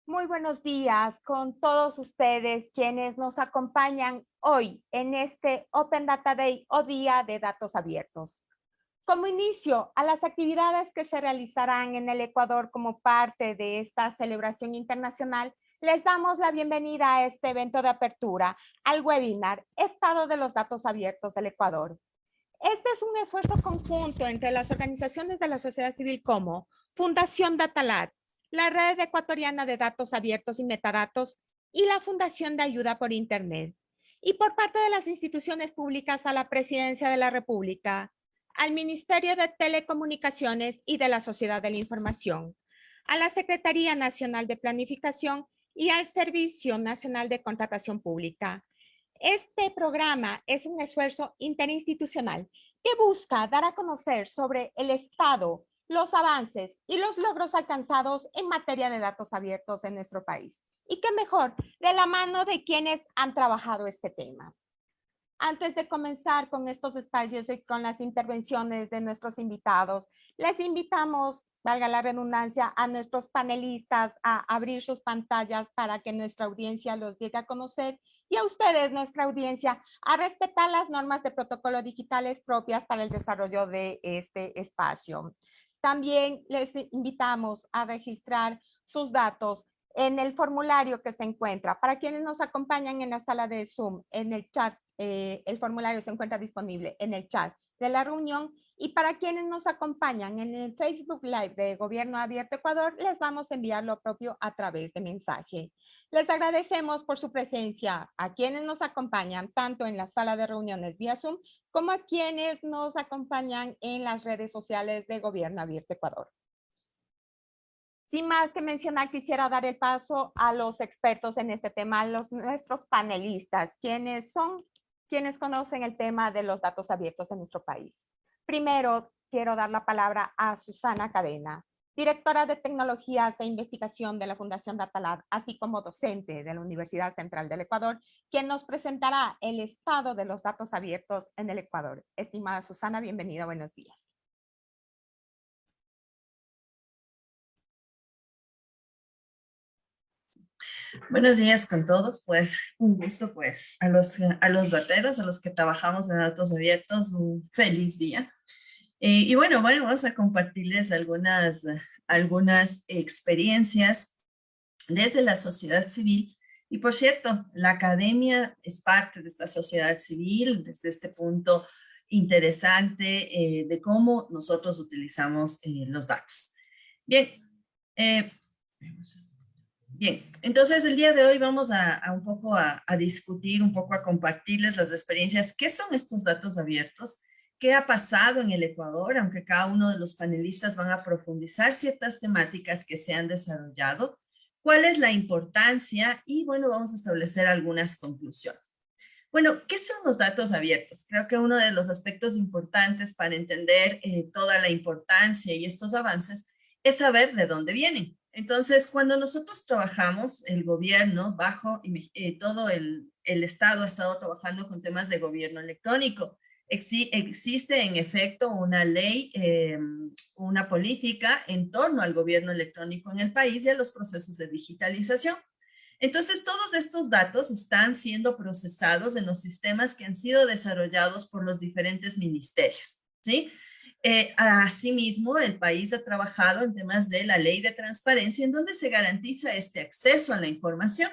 Muy buenos días con todos ustedes quienes nos acompañan hoy en este Open Data Day o Día de Datos Abiertos. Como inicio a las actividades que se realizarán en el Ecuador como parte de esta celebración internacional, les damos la bienvenida a este evento de apertura, al webinar Estado de los Datos Abiertos del Ecuador. Este es un esfuerzo conjunto entre las organizaciones de la sociedad civil como Fundación Datalab, la Red Ecuatoriana de Datos Abiertos y Metadatos y la Fundación de Ayuda por Internet. Y por parte de las instituciones públicas a la Presidencia de la República, al Ministerio de Telecomunicaciones y de la Sociedad de la Información, a la Secretaría Nacional de Planificación y al Servicio Nacional de Contratación Pública. Este programa es un esfuerzo interinstitucional que busca dar a conocer sobre el estado, los avances y los logros alcanzados en materia de datos abiertos en nuestro país. Y qué mejor, de la mano de quienes han trabajado este tema. Antes de comenzar con estos espacios y con las intervenciones de nuestros invitados, les invitamos, valga la redundancia, a nuestros panelistas a abrir sus pantallas para que nuestra audiencia los llegue a conocer y a ustedes, nuestra audiencia, a respetar las normas de protocolo digitales propias para el desarrollo de este espacio. También les invitamos a registrar sus datos en el formulario que se encuentra. Para quienes nos acompañan en la sala de Zoom, en el chat, el formulario se encuentra disponible en el chat de la reunión. Y para quienes nos acompañan en el Facebook Live de Gobierno Abierto Ecuador, les vamos a enviar lo propio a través de mensaje. Les agradecemos por su presencia a quienes nos acompañan tanto en la sala de reuniones vía Zoom como a quienes nos acompañan en las redes sociales de Gobierno Abierto Ecuador. Sin más que mencionar, quisiera dar el paso a los expertos en este tema, a nuestros panelistas, quienes conocen el tema de los datos abiertos en nuestro país. Primero, quiero dar la palabra a Susana Cadena, directora de Tecnologías e Investigación de la Fundación Datalab, así como docente de la Universidad Central del Ecuador, quien nos presentará el estado de los datos abiertos en el Ecuador. Estimada Susana, bienvenida, buenos días. Buenos días con todos, pues un gusto pues a los dateros, a los que trabajamos en datos abiertos, un feliz día. Y bueno, vamos a compartirles algunas experiencias desde la sociedad civil. Y por cierto, la academia es parte de esta sociedad civil, desde este punto interesante de cómo nosotros utilizamos los datos. Bien, eh, Bien, entonces el día de hoy vamos a un poco a discutir, un poco a compartirles las experiencias. ¿Qué son estos datos abiertos? ¿Qué ha pasado en el Ecuador? Aunque cada uno de los panelistas van a profundizar ciertas temáticas que se han desarrollado. ¿Cuál es la importancia? Y bueno, vamos a establecer algunas conclusiones. Bueno, ¿qué son los datos abiertos? Creo que uno de los aspectos importantes para entender toda la importancia y estos avances es saber de dónde vienen. Entonces, cuando nosotros trabajamos, el gobierno, todo el Estado ha estado trabajando con temas de gobierno electrónico. Existe en efecto una ley, una política en torno al gobierno electrónico en el país y a los procesos de digitalización. Entonces, todos estos datos están siendo procesados en los sistemas que han sido desarrollados por los diferentes ministerios, ¿sí? Asimismo, el país ha trabajado en temas de la ley de transparencia, en donde se garantiza este acceso a la información.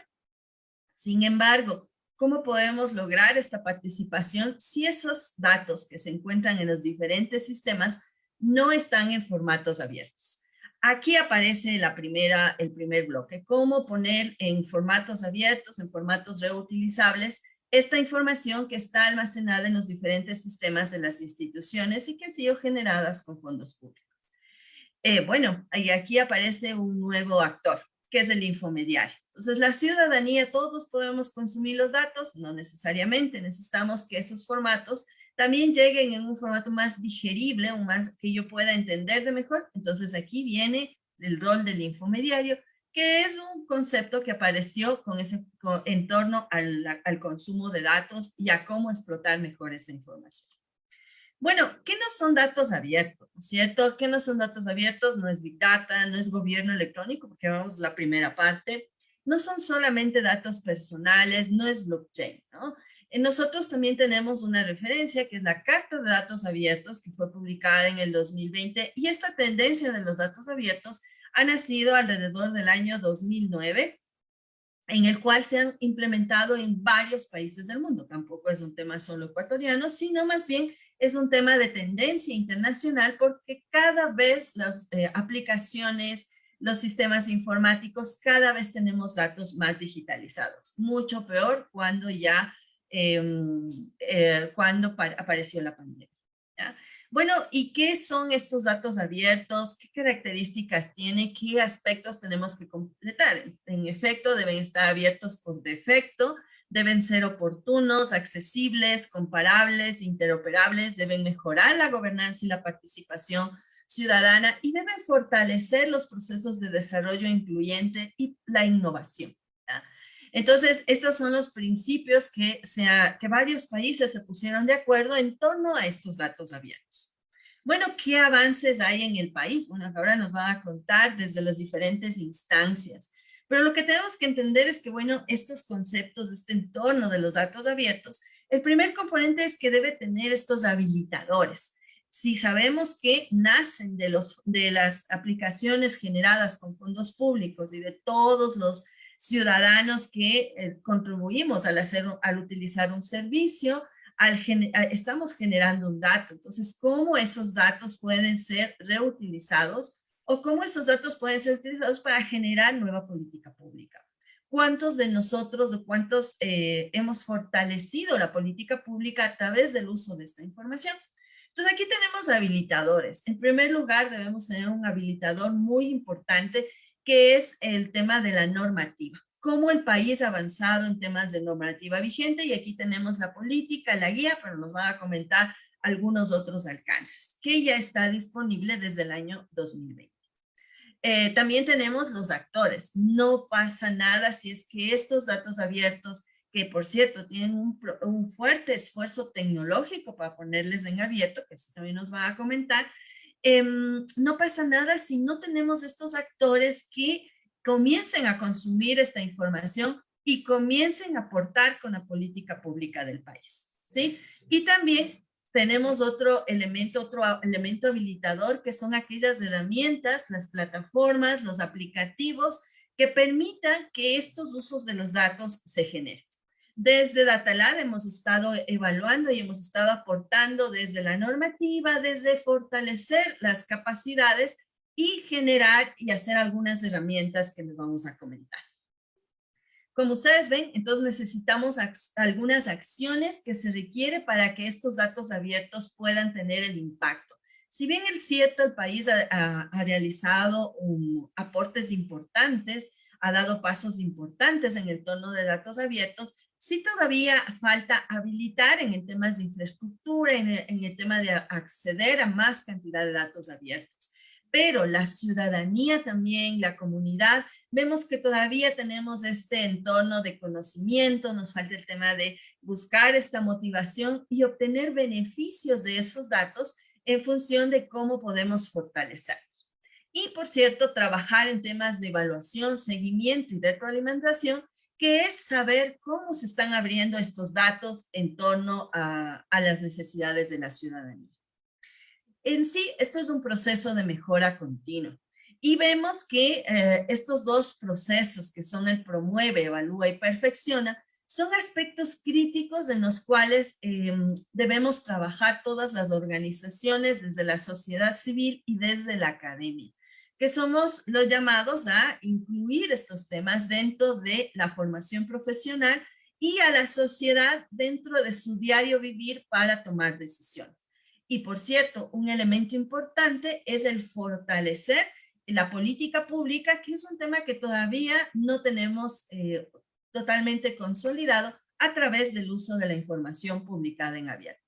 Sin embargo, ¿cómo podemos lograr esta participación si esos datos que se encuentran en los diferentes sistemas no están en formatos abiertos? Aquí aparece el primer bloque, cómo poner en formatos abiertos, en formatos reutilizables, esta información que está almacenada en los diferentes sistemas de las instituciones y que han sido generadas con fondos públicos. Bueno, y aquí aparece un nuevo actor, que es el infomediario. Entonces, la ciudadanía, todos podemos consumir los datos, no necesariamente, necesitamos que esos formatos también lleguen en un formato más digerible, que yo pueda entender de mejor. Entonces, aquí viene el rol del infomediario, que es un concepto que apareció en torno al consumo de datos y a cómo explotar mejor esa información. Bueno, ¿qué no son datos abiertos? ¿No es cierto? ¿Qué no son datos abiertos? No es Big Data, no es gobierno electrónico, porque vamos a la primera parte. No son solamente datos personales, no es blockchain, ¿no? Nosotros también tenemos una referencia que es la Carta de Datos Abiertos, que fue publicada en el 2020, y esta tendencia de los datos abiertos ha nacido alrededor del año 2009, en el cual se han implementado en varios países del mundo. Tampoco es un tema solo ecuatoriano, sino más bien es un tema de tendencia internacional porque cada vez las aplicaciones, los sistemas informáticos, cada vez tenemos datos más digitalizados. Mucho peor cuando ya, apareció la pandemia. ¿Ya? Bueno, ¿y qué son estos datos abiertos? ¿Qué características tiene? ¿Qué aspectos tenemos que completar? En efecto, deben estar abiertos por defecto, deben ser oportunos, accesibles, comparables, interoperables, deben mejorar la gobernanza y la participación ciudadana y deben fortalecer los procesos de desarrollo incluyente y la innovación. ¿Ya? Entonces, estos son los principios que varios países se pusieron de acuerdo en torno a estos datos abiertos. Bueno, ¿qué avances hay en el país? Bueno, ahora nos van a contar desde las diferentes instancias. Pero lo que tenemos que entender es que, bueno, estos conceptos, este entorno de los datos abiertos, el primer componente es que debe tener estos habilitadores. Si sabemos que nacen de las aplicaciones generadas con fondos públicos y de todos los ciudadanos que contribuimos al utilizar un servicio, estamos generando un dato. Entonces, ¿cómo esos datos pueden ser reutilizados o cómo esos datos pueden ser utilizados para generar nueva política pública? ¿Cuántos de nosotros o cuántos hemos fortalecido la política pública a través del uso de esta información? Entonces, aquí tenemos habilitadores. En primer lugar, debemos tener un habilitador muy importante que es el tema de la normativa. Cómo el país ha avanzado en temas de normativa vigente, y aquí tenemos la política, la guía, pero nos van a comentar algunos otros alcances, que ya está disponible desde el año 2020. También tenemos los actores. No pasa nada si es que estos datos abiertos, que por cierto tienen un fuerte esfuerzo tecnológico para ponerles en abierto, que también nos van a comentar, no pasa nada si no tenemos estos actores que comiencen a consumir esta información y comiencen a aportar con la política pública del país, ¿sí? Y también tenemos otro elemento habilitador, que son aquellas herramientas, las plataformas, los aplicativos que permitan que estos usos de los datos se generen. Desde Datalab hemos estado evaluando y hemos estado aportando desde la normativa, desde fortalecer las capacidades y generar y hacer algunas herramientas que les vamos a comentar. Como ustedes ven, entonces necesitamos algunas acciones que se requiere para que estos datos abiertos puedan tener el impacto. Si bien es cierto, el país ha realizado aportes importantes, ha dado pasos importantes en el tono de datos abiertos, sí todavía falta habilitar en el tema de infraestructura, en el tema de acceder a más cantidad de datos abiertos. Pero la ciudadanía también, la comunidad, vemos que todavía tenemos este entorno de conocimiento, nos falta el tema de buscar esta motivación y obtener beneficios de esos datos en función de cómo podemos fortalecerlos. Y, por cierto, trabajar en temas de evaluación, seguimiento y retroalimentación, que es saber cómo se están abriendo estos datos en torno a las necesidades de la ciudadanía. En sí, esto es un proceso de mejora continua. Y vemos que estos dos procesos, que son el promueve, evalúa y perfecciona, son aspectos críticos en los cuales debemos trabajar todas las organizaciones, desde la sociedad civil y desde la academia, que somos los llamados a incluir estos temas dentro de la formación profesional y a la sociedad dentro de su diario vivir para tomar decisiones. Y por cierto, un elemento importante es el fortalecer la política pública, que es un tema que todavía no tenemos totalmente consolidado a través del uso de la información publicada en abierto.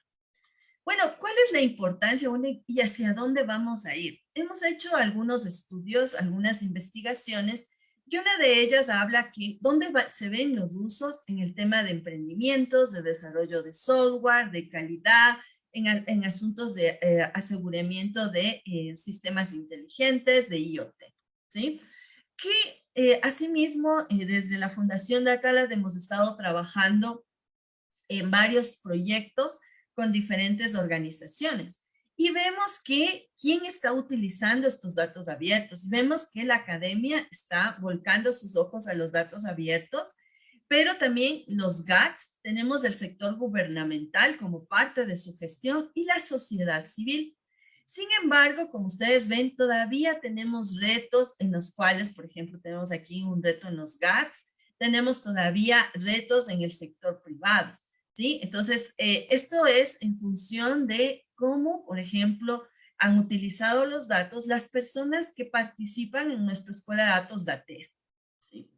Bueno, ¿cuál es la importancia y hacia dónde vamos a ir? Hemos hecho algunos estudios, algunas investigaciones, y una de ellas habla que dónde se ven los usos en el tema de emprendimientos, de desarrollo de software, de calidad, en asuntos de aseguramiento de sistemas inteligentes, de IoT, ¿sí? Que asimismo, desde la Fundación Datalab hemos estado trabajando en varios proyectos con diferentes organizaciones. Y vemos que quién está utilizando estos datos abiertos. Vemos que la academia está volcando sus ojos a los datos abiertos, pero también los GATS, tenemos el sector gubernamental como parte de su gestión y la sociedad civil. Sin embargo, como ustedes ven, todavía tenemos retos en los cuales, por ejemplo, tenemos aquí un reto en los GATS, tenemos todavía retos en el sector privado, ¿sí? Entonces, esto es en función de cómo, por ejemplo, han utilizado los datos las personas que participan en nuestra escuela de datos DATEA, ¿sí?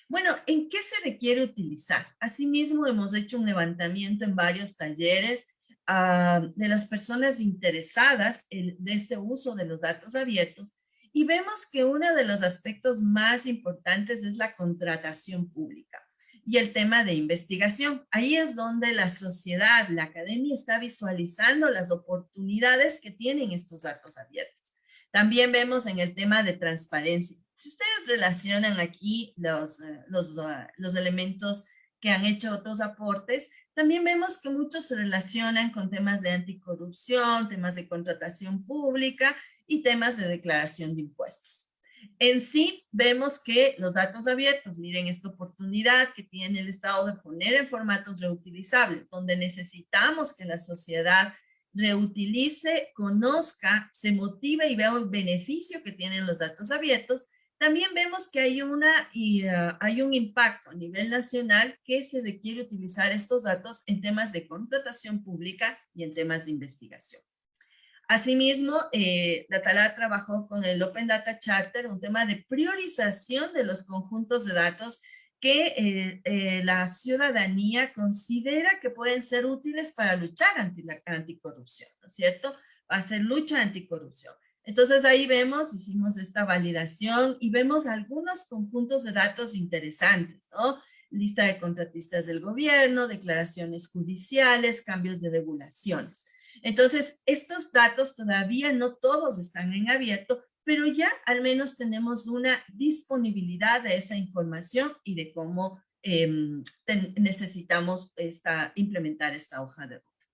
Bueno, ¿en qué se requiere utilizar? Asimismo, hemos hecho un levantamiento en varios talleres de las personas interesadas de este uso de los datos abiertos y vemos que uno de los aspectos más importantes es la contratación pública y el tema de investigación. Ahí es donde la sociedad, la academia está visualizando las oportunidades que tienen estos datos abiertos. También vemos en el tema de transparencia. Si ustedes relacionan aquí los elementos que han hecho otros aportes, también vemos que muchos se relacionan con temas de anticorrupción, temas de contratación pública y temas de declaración de impuestos. En sí, vemos que los datos abiertos, miren esta oportunidad que tiene el Estado de poner en formatos reutilizables, donde necesitamos que la sociedad reutilice, conozca, se motive y vea el beneficio que tienen los datos abiertos. También vemos que hay un impacto a nivel nacional que se requiere utilizar estos datos en temas de contratación pública y en temas de investigación. Asimismo, Datalab trabajó con el Open Data Charter, un tema de priorización de los conjuntos de datos que la ciudadanía considera que pueden ser útiles para luchar anticorrupción, ¿no es cierto? Va a ser lucha anticorrupción. Entonces ahí vemos, hicimos esta validación y vemos algunos conjuntos de datos interesantes, ¿no? Lista de contratistas del gobierno, declaraciones judiciales, cambios de regulaciones. Entonces, estos datos todavía no todos están en abierto, pero ya al menos tenemos una disponibilidad de esa información y de cómo necesitamos implementar esta hoja de ruta.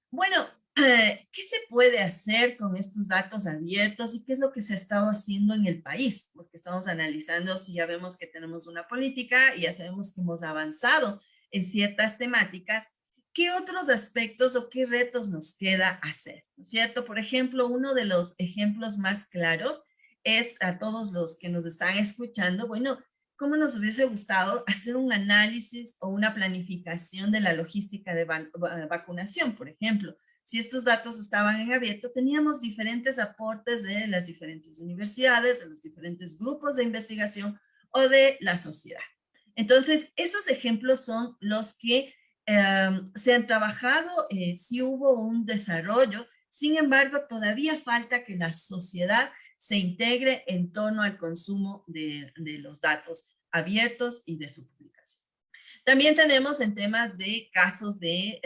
Bueno, ¿qué se puede hacer con estos datos abiertos y qué es lo que se ha estado haciendo en el país? Porque estamos analizando si ya vemos que tenemos una política y ya sabemos que hemos avanzado en ciertas temáticas. ¿Qué otros aspectos o qué retos nos queda hacer? ¿No es cierto? Por ejemplo, uno de los ejemplos más claros es a todos los que nos están escuchando, bueno, ¿cómo nos hubiese gustado hacer un análisis o una planificación de la logística de vacunación, por ejemplo? Si estos datos estaban en abierto, teníamos diferentes aportes de las diferentes universidades, de los diferentes grupos de investigación o de la sociedad. Entonces, esos ejemplos son los que se han trabajado, sí hubo un desarrollo, sin embargo, todavía falta que la sociedad se integre en torno al consumo de los datos abiertos y de su publicación. También tenemos en temas de casos de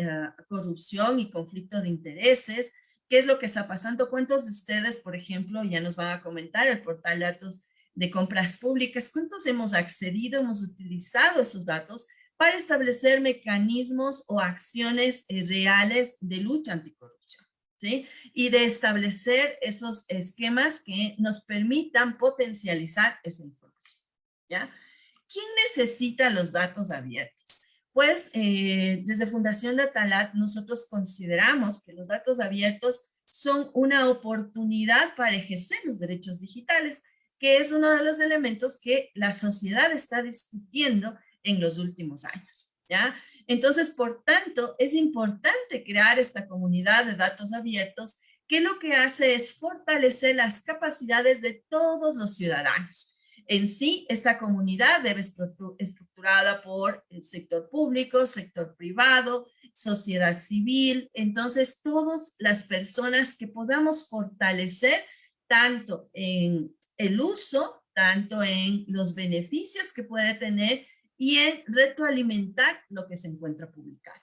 corrupción y conflicto de intereses, qué es lo que está pasando. ¿Cuántos de ustedes, por ejemplo, ya nos van a comentar el portal de datos de compras públicas? ¿Cuántos hemos accedido, hemos utilizado esos datos para establecer mecanismos o acciones reales de lucha anticorrupción? ¿Sí? Y de establecer esos esquemas que nos permitan potencializar esa información, ¿ya? ¿Quién necesita los datos abiertos? Pues desde Fundación Datalab nosotros consideramos que los datos abiertos son una oportunidad para ejercer los derechos digitales, que es uno de los elementos que la sociedad está discutiendo en los últimos años, ¿ya? Entonces, por tanto, es importante crear esta comunidad de datos abiertos que lo que hace es fortalecer las capacidades de todos los ciudadanos. En sí, esta comunidad debe estar estructurada por el sector público, sector privado, sociedad civil. Entonces, todas las personas que podamos fortalecer tanto en el uso, tanto en los beneficios que puede tener y en retroalimentar lo que se encuentra publicado.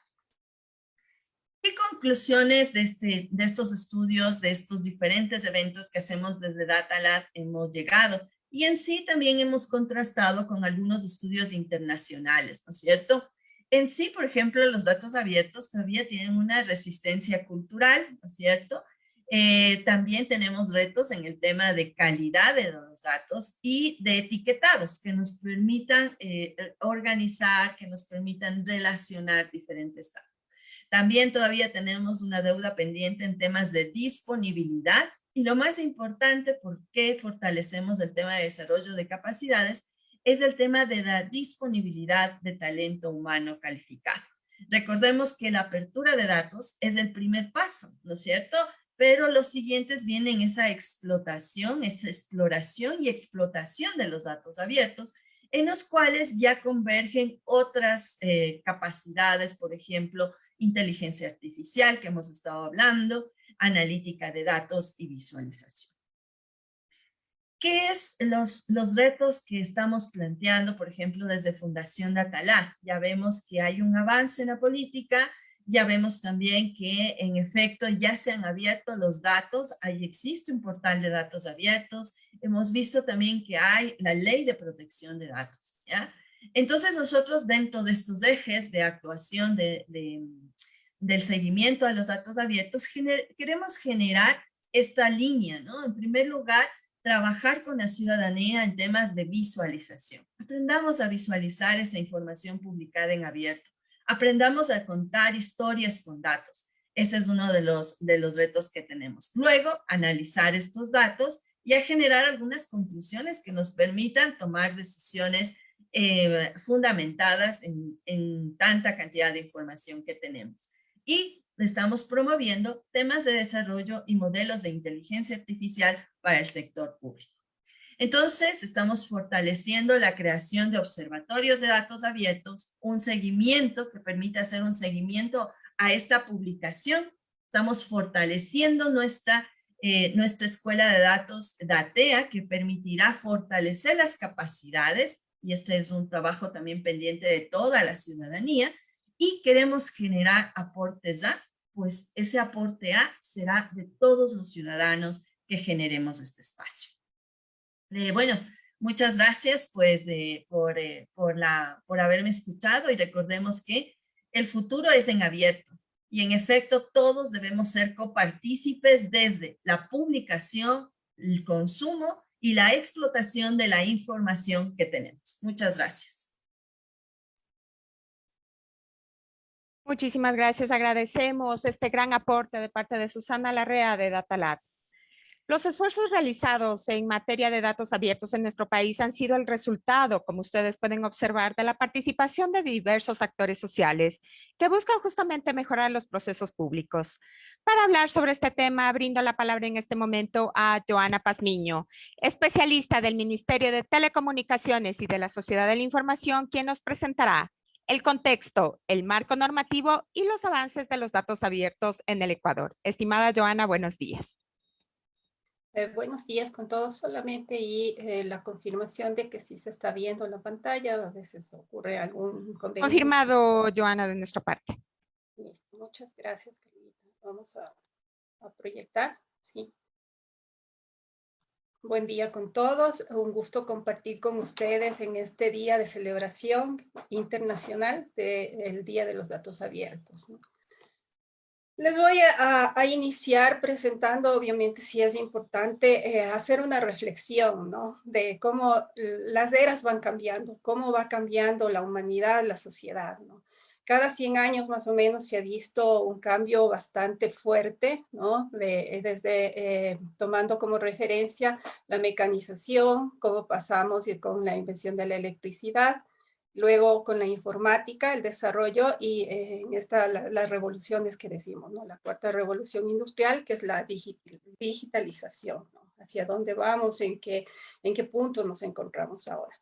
¿Qué ¿Qué conclusiones de estos estudios, de estos diferentes eventos que hacemos desde DataLab hemos llegado? Y en sí también hemos contrastado con algunos estudios internacionales, ¿no es cierto? En sí, por ejemplo, los datos abiertos todavía tienen una resistencia cultural, ¿no es cierto? También tenemos retos en el tema de calidad de los datos y de etiquetados que nos permitan organizar, que nos permitan relacionar diferentes datos. También todavía tenemos una deuda pendiente en temas de disponibilidad y lo más importante, ¿por qué fortalecemos el tema de desarrollo de capacidades? Es el tema de la disponibilidad de talento humano calificado. Recordemos que la apertura de datos es el primer paso, ¿no es cierto? Pero los siguientes vienen esa explotación, esa exploración y explotación de los datos abiertos, en los cuales ya convergen otras capacidades, por ejemplo, inteligencia artificial que hemos estado hablando, analítica de datos y visualización. ¿Qué es los retos que estamos planteando, por ejemplo, desde Fundación DataLab? Ya vemos que hay un avance en la política, ya vemos también que en efecto ya se han abierto los datos, ahí existe un portal de datos abiertos, hemos visto también que hay la ley de protección de datos, ¿ya? Entonces nosotros dentro de estos ejes de actuación del seguimiento a los datos abiertos, queremos generar esta línea, ¿no? En primer lugar, trabajar con la ciudadanía en temas de visualización. Aprendamos a visualizar esa información publicada en abierto. Aprendamos a contar historias con datos. Ese es uno de los retos que tenemos. Luego, analizar estos datos y a generar algunas conclusiones que nos permitan tomar decisiones fundamentadas en tanta cantidad de información que tenemos. Y estamos promoviendo temas de desarrollo y modelos de inteligencia artificial para el sector público. Entonces, estamos fortaleciendo la creación de observatorios de datos abiertos, un seguimiento que permita hacer un seguimiento a esta publicación. Estamos fortaleciendo nuestra escuela de datos DATEA, que permitirá fortalecer las capacidades, y este es un trabajo también pendiente de toda la ciudadanía, y queremos generar aportes A, pues ese aporte A será de todos los ciudadanos que generemos este espacio. Bueno, muchas gracias pues por haberme escuchado y recordemos que el futuro es en abierto y en efecto todos debemos ser copartícipes desde la publicación, el consumo y la explotación de la información que tenemos. Muchas gracias. Muchísimas gracias. Agradecemos este gran aporte de parte de Susana Larrea de DataLab. Los esfuerzos realizados en materia de datos abiertos en nuestro país han sido el resultado, como ustedes pueden observar, de la participación de diversos actores sociales que buscan justamente mejorar los procesos públicos. Para hablar sobre este tema, brindo la palabra en este momento a Joana Pazmiño, especialista del Ministerio de Telecomunicaciones y de la Sociedad de la Información, quien nos presentará el contexto, el marco normativo y los avances de los datos abiertos en el Ecuador. Estimada Joana, buenos días. Buenos días con todos solamente y la confirmación de que sí se está viendo la pantalla, a veces ocurre algún inconveniente. Confirmado, Joana, de nuestra parte. Listo, muchas gracias, Carlita. Vamos a proyectar, sí. Buen día con todos, un gusto compartir con ustedes en este día de celebración internacional del Día de los Datos Abiertos, ¿no? Les voy a iniciar presentando, obviamente, si es importante hacer una reflexión, ¿no? De cómo las eras van cambiando, cómo va cambiando la humanidad, la sociedad, ¿no? Cada 100 años más o menos se ha visto un cambio bastante fuerte, ¿no? Desde tomando como referencia la mecanización, cómo pasamos con la invención de la electricidad, luego con la informática, el desarrollo y las revoluciones que decimos, ¿no? La cuarta revolución industrial, que es la digitalización, ¿no? Hacia dónde vamos, en qué punto nos encontramos ahora.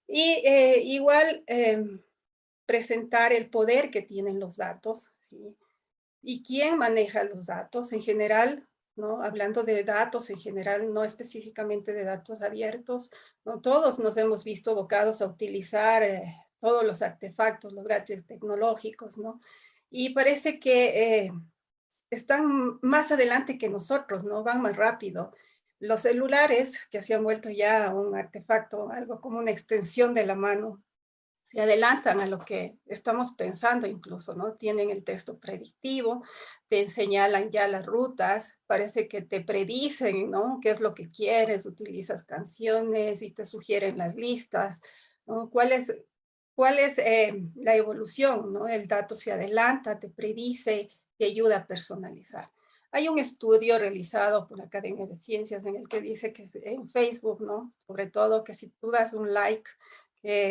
Y igual presentar el poder que tienen los datos, ¿sí? Y quién maneja los datos en general, ¿no? Hablando de datos en general, no específicamente de datos abiertos, ¿no? Todos nos hemos visto abocados a utilizar todos los artefactos, los gadgets tecnológicos, ¿no? y parece que están más adelante que nosotros, ¿no? Van más rápido. Los celulares, que se han vuelto ya un artefacto, algo como una extensión de la mano, se adelantan a lo que estamos pensando incluso, ¿no? Tienen el texto predictivo, te señalan ya las rutas, parece que te predicen, ¿no? ¿Qué es lo que quieres? Utilizas canciones y te sugieren las listas, ¿no? ¿Cuál es la evolución, ¿no? El dato se adelanta, te predice, te ayuda a personalizar. Hay un estudio realizado por la Academia de Ciencias en el que dice que en Facebook, ¿no? Sobre todo que si tú das un like,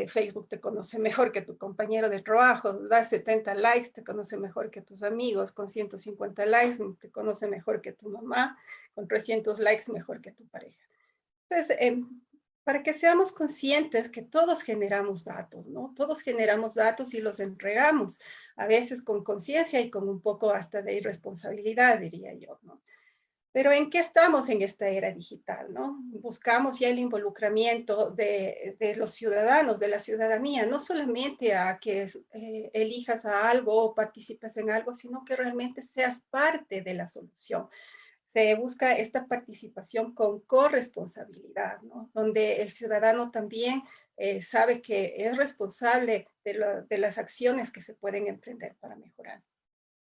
Facebook te conoce mejor que tu compañero de trabajo, das 70 likes, te conoce mejor que tus amigos, con 150 likes te conoce mejor que tu mamá, con 300 likes mejor que tu pareja. Entonces, para que seamos conscientes que todos generamos datos, ¿no? Todos generamos datos y los entregamos, a veces con conciencia y con un poco hasta de irresponsabilidad, diría yo, ¿no? Pero ¿en qué estamos en esta era digital, no? Buscamos ya el involucramiento de los ciudadanos, de la ciudadanía, no solamente a que elijas a algo o participes en algo, sino que realmente seas parte de la solución. Se busca esta participación con corresponsabilidad, ¿no? Donde el ciudadano también sabe que es responsable de las acciones que se pueden emprender para mejorar.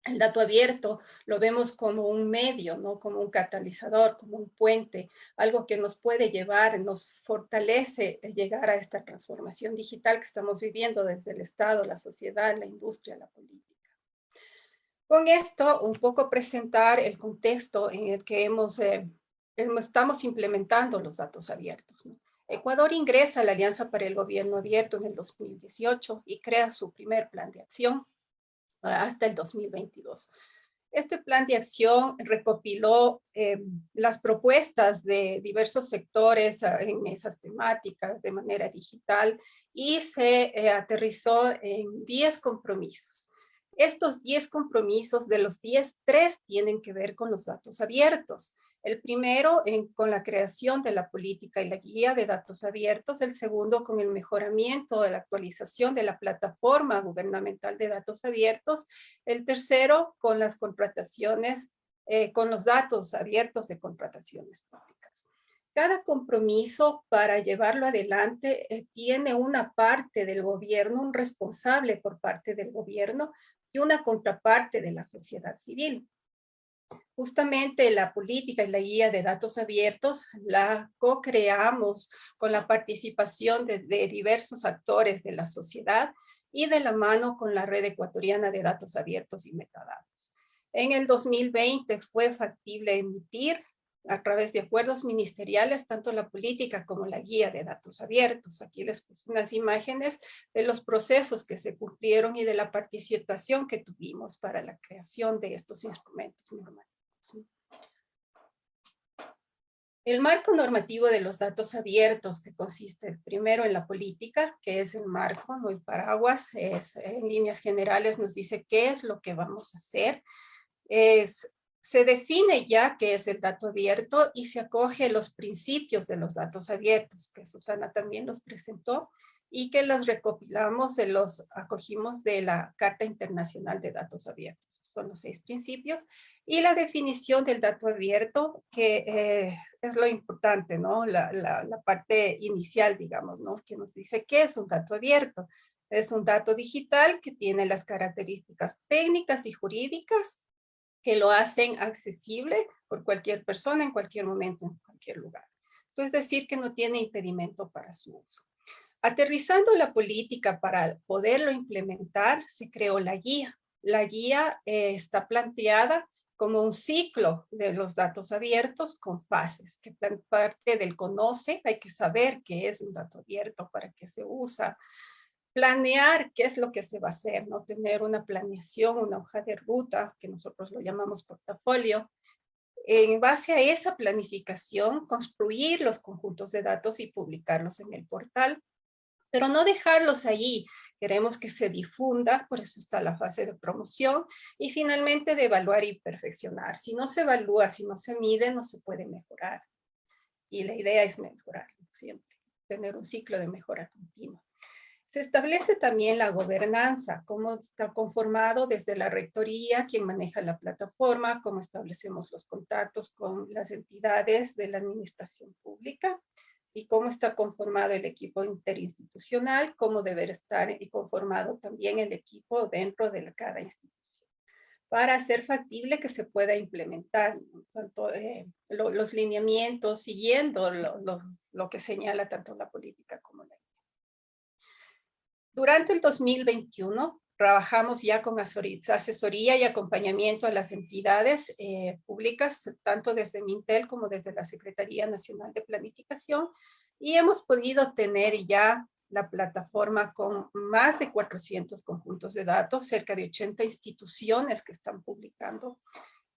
El dato abierto lo vemos como un medio, ¿no? Como un catalizador, como un puente, algo que nos puede llevar, nos fortalece llegar a esta transformación digital que estamos viviendo desde el Estado, la sociedad, la industria, la política. Con esto, un poco presentar el contexto en el que estamos implementando los datos abiertos, ¿no? Ecuador ingresa a la Alianza para el Gobierno Abierto en el 2018 y crea su primer plan de acción hasta el 2022. Este plan de acción recopiló las propuestas de diversos sectores en esas temáticas de manera digital y se aterrizó en 10 compromisos. Estos 10 compromisos, de los 10, 3 tienen que ver con los datos abiertos. El primero con la creación de la política y la guía de datos abiertos, el segundo con el mejoramiento de la actualización de la plataforma gubernamental de datos abiertos, el tercero con las contrataciones, con los datos abiertos de contrataciones públicas. Cada compromiso para llevarlo adelante tiene una parte del gobierno, un responsable por parte del gobierno y una contraparte de la sociedad civil. Justamente la política y la guía de datos abiertos la co-creamos con la participación de diversos actores de la sociedad y de la mano con la Red Ecuatoriana de Datos Abiertos y Metadatos. En el 2020 fue factible emitir a través de acuerdos ministeriales tanto la política como la guía de datos abiertos. Aquí les puse unas imágenes de los procesos que se cumplieron y de la participación que tuvimos para la creación de estos instrumentos normativos. El marco normativo de los datos abiertos, que consiste primero en la política, que es el marco, no el paraguas, en líneas generales nos dice qué es lo que vamos a hacer. Se define ya qué es el dato abierto y se acoge los principios de los datos abiertos, que Susana también los presentó, y que los recopilamos, los acogimos de la Carta Internacional de Datos Abiertos. Son los 6 principios. Y la definición del dato abierto, que es lo importante, ¿no? La parte inicial, digamos, ¿no? Que nos dice qué es un dato abierto. Es un dato digital que tiene las características técnicas y jurídicas que lo hacen accesible por cualquier persona en cualquier momento, en cualquier lugar. Esto es decir, que no tiene impedimento para su uso. Aterrizando la política para poderlo implementar, se creó la guía. La guía está planteada como un ciclo de los datos abiertos con fases, que parte del conoce, hay que saber qué es un dato abierto, para qué se usa, planear qué es lo que se va a hacer, ¿no? Tener una planeación, una hoja de ruta, que nosotros lo llamamos portafolio. En base a esa planificación, construir los conjuntos de datos y publicarlos en el portal, pero no dejarlos ahí. Queremos que se difunda, por eso está la fase de promoción, y finalmente de evaluar y perfeccionar. Si no se evalúa, si no se mide, no se puede mejorar. Y la idea es mejorar siempre, tener un ciclo de mejora continua. Se establece también la gobernanza, cómo está conformado desde la rectoría, quién maneja la plataforma, cómo establecemos los contactos con las entidades de la administración pública y cómo está conformado el equipo interinstitucional, cómo debe estar conformado también el equipo dentro de cada institución, para hacer factible que se pueda implementar tanto los lineamientos, siguiendo lo que señala tanto la política como la. Durante el 2021 trabajamos ya con asesoría y acompañamiento a las entidades públicas, tanto desde Mintel como desde la Secretaría Nacional de Planificación, y hemos podido tener ya la plataforma con más de 400 conjuntos de datos, cerca de 80 instituciones que están publicando.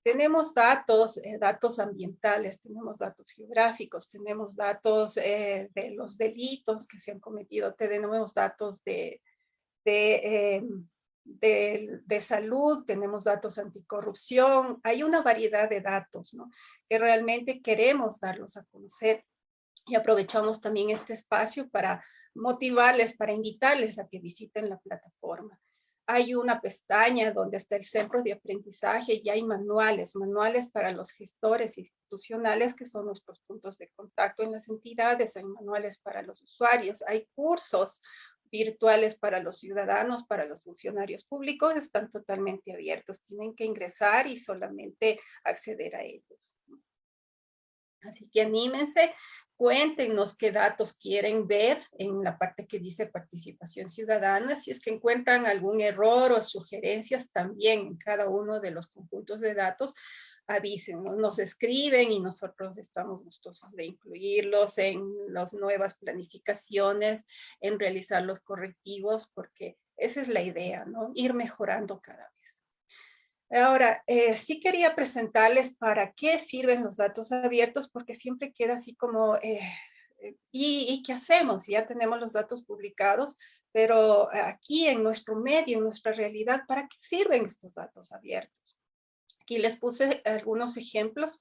Tenemos datos, datos ambientales, tenemos datos geográficos, tenemos datos de los delitos que se han cometido, tenemos datos de salud, tenemos datos anticorrupción, hay una variedad de datos, ¿no? Que realmente queremos darlos a conocer y aprovechamos también este espacio para motivarles, para invitarles a que visiten la plataforma. Hay una pestaña donde está el centro de aprendizaje y hay manuales para los gestores institucionales, que son nuestros puntos de contacto en las entidades, hay manuales para los usuarios, hay cursos virtuales para los ciudadanos, para los funcionarios públicos, están totalmente abiertos, tienen que ingresar y solamente acceder a ellos. Así que anímense, cuéntenos qué datos quieren ver en la parte que dice participación ciudadana. Si es que encuentran algún error o sugerencias también en cada uno de los conjuntos de datos, avísenos, nos escriben y nosotros estamos gustosos de incluirlos en las nuevas planificaciones, en realizar los correctivos, porque esa es la idea, ¿no? Ir mejorando cada vez. Ahora, sí quería presentarles para qué sirven los datos abiertos, porque siempre queda así como, ¿y qué hacemos? Ya tenemos los datos publicados, pero aquí en nuestro medio, en nuestra realidad, ¿para qué sirven estos datos abiertos? Aquí les puse algunos ejemplos.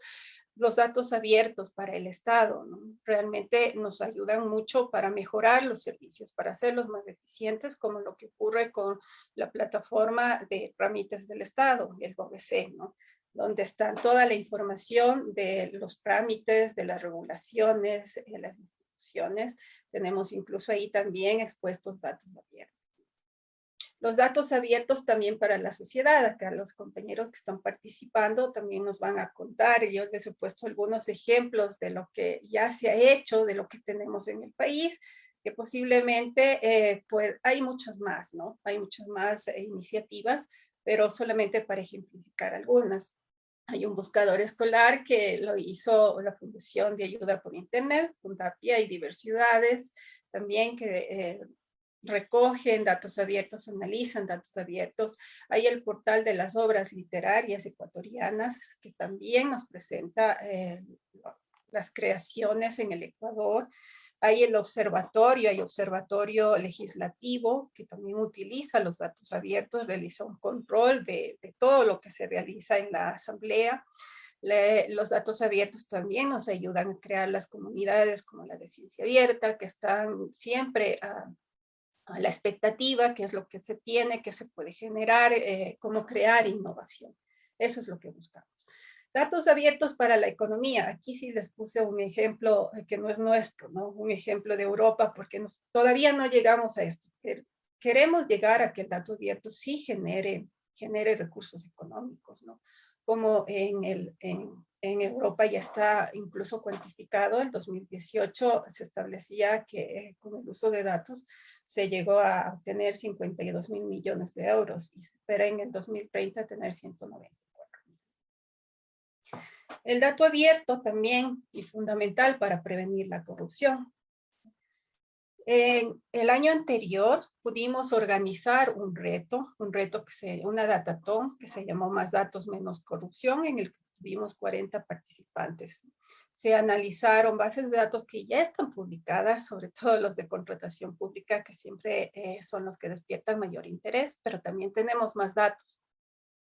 Los datos abiertos para el Estado, ¿no? Realmente nos ayudan mucho para mejorar los servicios, para hacerlos más eficientes, como lo que ocurre con la plataforma de trámites del Estado, el GOBC, ¿no? Donde está toda la información de los trámites, de las regulaciones, de las instituciones. Tenemos incluso ahí también expuestos datos abiertos. Los datos abiertos también para la sociedad, acá los compañeros que están participando también nos van a contar, y yo les he puesto algunos ejemplos de lo que ya se ha hecho, de lo que tenemos en el país, que posiblemente pues hay muchas más, ¿no? Hay muchas más iniciativas, pero solamente para ejemplificar algunas. Hay un buscador escolar que lo hizo la Fundación de Ayuda por Internet, Fundapia y Diversidades, también que recogen datos abiertos, analizan datos abiertos. Hay el portal de las obras literarias ecuatorianas, que también nos presenta las creaciones en el Ecuador. Hay el observatorio, hay observatorio legislativo, que también utiliza los datos abiertos, realiza un control de todo lo que se realiza en la asamblea. Los datos abiertos también nos ayudan a crear las comunidades como la de Ciencia Abierta, que están siempre a la expectativa, qué es lo que se tiene, qué se puede generar, cómo crear innovación. Eso es lo que buscamos. Datos abiertos para la economía. Aquí sí les puse un ejemplo que no es nuestro, ¿no? Un ejemplo de Europa, porque todavía no llegamos a esto. Queremos llegar a que el dato abierto sí genere recursos económicos, ¿no? Como en Europa ya está incluso cuantificado. En 2018 se establecía que con el uso de datos se llegó a obtener 52.000 millones de euros y se espera en el 2030 tener 194 millones. El dato abierto también es fundamental para prevenir la corrupción. En el año anterior pudimos organizar un reto una datatón que se llamó Más Datos, Menos Corrupción, en el que tuvimos 40 participantes. Se analizaron bases de datos que ya están publicadas, sobre todo los de contratación pública, que siempre son los que despiertan mayor interés, pero también tenemos más datos.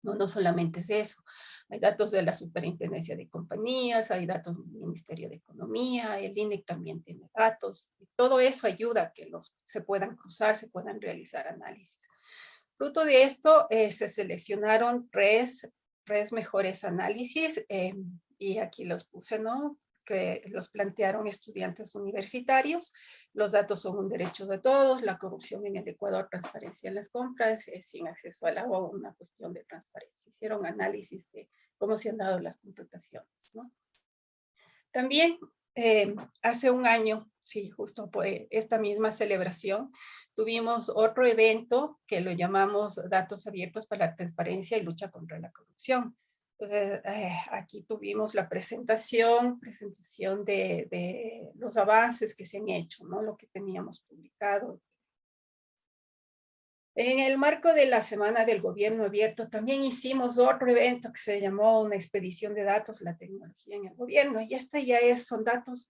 No, no solamente es eso. Hay datos de la Superintendencia de Compañías, hay datos del Ministerio de Economía, el INEC también tiene datos. Y todo eso ayuda a que se puedan cruzar, se puedan realizar análisis. Fruto de esto, se seleccionaron tres mejores análisis, y aquí los puse, ¿no? Que los plantearon estudiantes universitarios. Los datos son un derecho de todos, la corrupción en el Ecuador, transparencia en las compras, sin acceso al agua, una cuestión de transparencia. Hicieron análisis de cómo se han dado las contrataciones, ¿no? También hace un año, sí, justo por esta misma celebración, tuvimos otro evento que lo llamamos Datos Abiertos para la Transparencia y Lucha contra la Corrupción. Entonces, aquí tuvimos la presentación de los avances que se han hecho, ¿no? Lo que teníamos publicado. En el marco de la Semana del Gobierno Abierto también hicimos otro evento que se llamó una expedición de datos, la tecnología en el gobierno, y esta ya son datos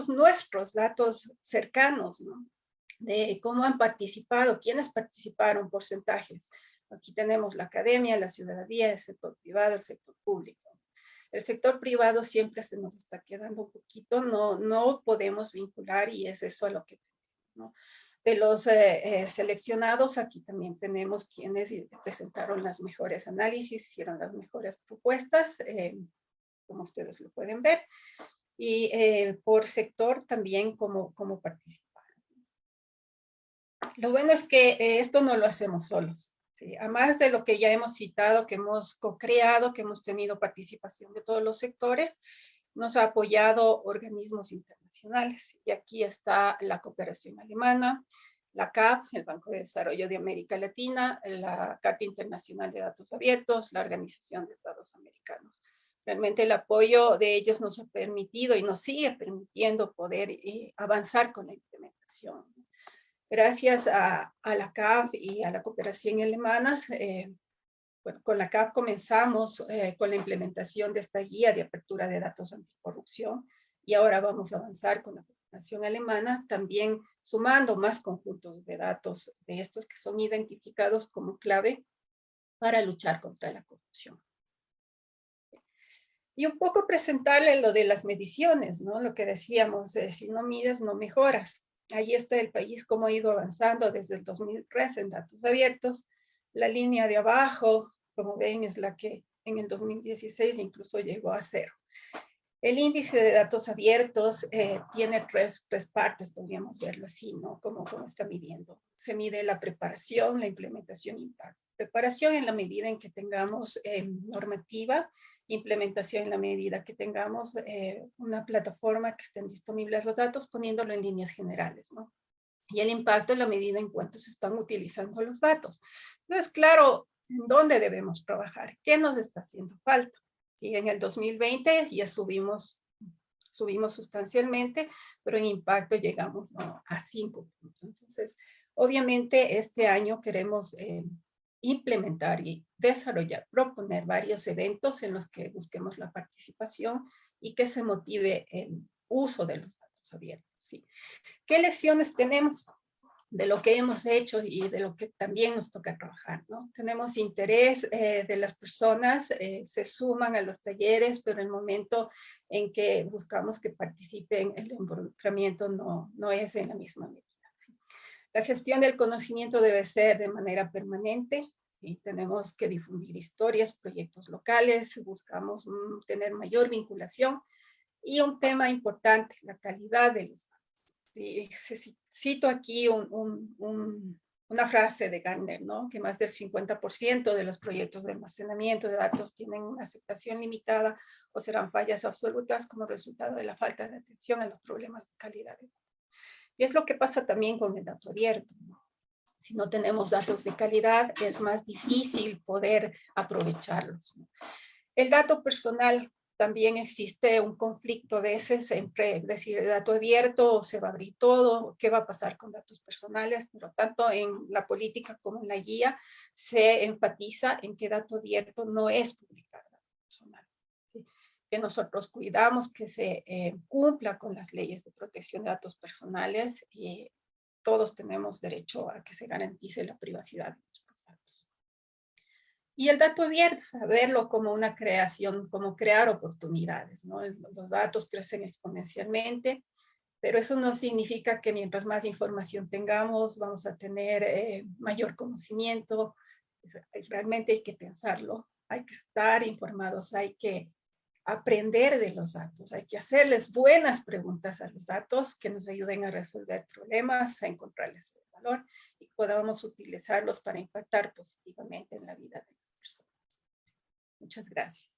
nuestros, datos cercanos, ¿no? De cómo han participado, quiénes participaron, porcentajes. Aquí tenemos la academia, la ciudadanía, el sector privado, el sector público. El sector privado siempre se nos está quedando un poquito, no podemos vincular, y es eso a lo que tenemos, ¿no? De los seleccionados, aquí también tenemos quienes presentaron las mejores análisis, hicieron las mejores propuestas, como ustedes lo pueden ver, y por sector también cómo participaron. Lo bueno es que esto no lo hacemos solos, ¿sí? Además de lo que ya hemos citado, que hemos co-creado, que hemos tenido participación de todos los sectores, nos ha apoyado organismos internacionales. Y aquí está la cooperación alemana, la CAP, el Banco de Desarrollo de América Latina, la Carta Internacional de Datos Abiertos, la Organización de Estados Americanos. Realmente el apoyo de ellos nos ha permitido y nos sigue permitiendo poder avanzar con la implementación. Gracias a la CAF y a la cooperación alemana, bueno, con la CAF comenzamos con la implementación de esta guía de apertura de datos anticorrupción, y ahora vamos a avanzar con la cooperación alemana, también sumando más conjuntos de datos de estos que son identificados como clave para luchar contra la corrupción. Y un poco presentarle lo de las mediciones, ¿no? Lo que decíamos, si no mides, no mejoras. Ahí está el país, cómo ha ido avanzando desde el 2003 en datos abiertos. La línea de abajo, como ven, es la que en el 2016 incluso llegó a 0. El índice de datos abiertos tiene tres partes, podríamos verlo así, ¿no? ¿Cómo está midiendo? Se mide la preparación, la implementación y impacto. Preparación en la medida en que tengamos normativa, implementación en la medida que tengamos una plataforma que estén disponibles los datos, poniéndolo en líneas generales, ¿no? Y el impacto en la medida en cuanto se están utilizando los datos. Entonces, claro, ¿dónde debemos trabajar? ¿Qué nos está haciendo falta? Sí, en el 2020 ya subimos sustancialmente, pero en impacto llegamos, ¿no?, a 5 puntos. Entonces, obviamente este año queremos implementar y desarrollar, proponer varios eventos en los que busquemos la participación y que se motive el uso de los datos abiertos, ¿sí? ¿Qué lecciones tenemos de lo que hemos hecho y de lo que también nos toca trabajar, ¿no? Tenemos interés de las personas, se suman a los talleres, pero el momento en que buscamos que participen, el involucramiento no es en la misma medida, ¿sí? La gestión del conocimiento debe ser de manera permanente, y tenemos que difundir historias, proyectos locales, buscamos tener mayor vinculación, y un tema importante, la calidad de los datos. Cito aquí una frase de Gartner, ¿no? Que más del 50% de los proyectos de almacenamiento de datos tienen una aceptación limitada o serán fallas absolutas como resultado de la falta de atención a los problemas de calidad. Y es lo que pasa también con el dato abierto, ¿no? Si no tenemos datos de calidad, es más difícil poder aprovecharlos, ¿no? El dato personal, también existe un conflicto a veces entre decir el dato abierto, se va a abrir todo, qué va a pasar con datos personales, pero tanto en la política como en la guía se enfatiza en que dato abierto no es publicar datos personales, ¿sí? Que nosotros cuidamos que se cumpla con las leyes de protección de datos personales, y todos tenemos derecho a que se garantice la privacidad de nuestros datos. Y el dato abierto, saberlo como una creación, como crear oportunidades, ¿no? Los datos crecen exponencialmente, pero eso no significa que mientras más información tengamos, vamos a tener mayor conocimiento. Realmente hay que pensarlo, hay que estar informados, hay que aprender de los datos, hay que hacerles buenas preguntas a los datos que nos ayuden a resolver problemas, a encontrarles el valor y podamos utilizarlos para impactar positivamente en la vida de las personas. Muchas gracias.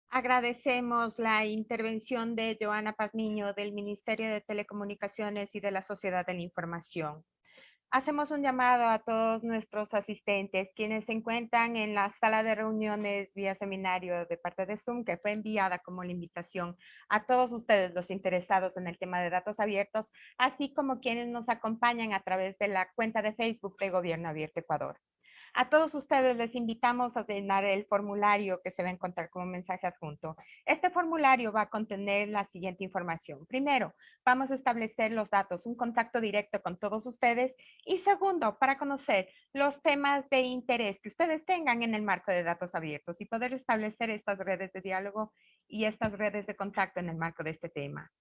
Agradecemos la intervención de Joana Pazmiño del Ministerio de Telecomunicaciones y de la Sociedad de la Información. Hacemos un llamado a todos nuestros asistentes, quienes se encuentran en la sala de reuniones vía seminario de parte de Zoom, que fue enviada como la invitación a todos ustedes, los interesados en el tema de datos abiertos, así como quienes nos acompañan a través de la cuenta de Facebook de Gobierno Abierto Ecuador. A todos ustedes les invitamos a llenar el formulario que se va a encontrar como mensaje adjunto. Este formulario va a contener la siguiente información. Primero, vamos a establecer los datos, un contacto directo con todos ustedes. Y segundo, para conocer los temas de interés que ustedes tengan en el marco de datos abiertos y poder establecer estas redes de diálogo y estas redes de contacto en el marco de este tema.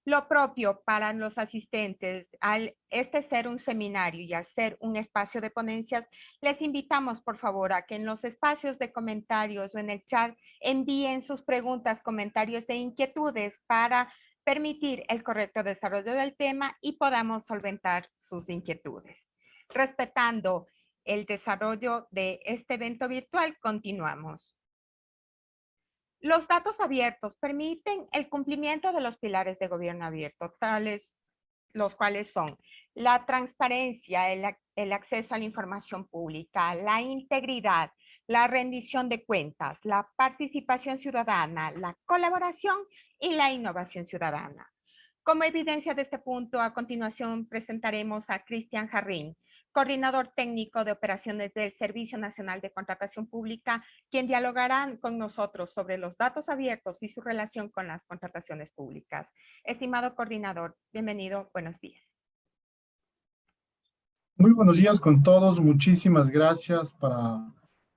Lo propio para los asistentes, al ser un seminario y al ser un espacio de ponencias, les invitamos por favor a que en los espacios de comentarios o en el chat envíen sus preguntas, comentarios e inquietudes para permitir el correcto desarrollo del tema y podamos solventar sus inquietudes. Respetando el desarrollo de este evento virtual, continuamos. Los datos abiertos permiten el cumplimiento de los pilares de gobierno abierto, tales los cuales son la transparencia, el acceso a la información pública, la integridad, la rendición de cuentas, la participación ciudadana, la colaboración y la innovación ciudadana. Como evidencia de este punto, a continuación presentaremos a Cristian Jarrín, coordinador técnico de operaciones del Servicio Nacional de Contratación Pública, quien dialogará con nosotros sobre los datos abiertos y su relación con las contrataciones públicas. Estimado coordinador, bienvenido, buenos días. Muy buenos días con todos, muchísimas gracias para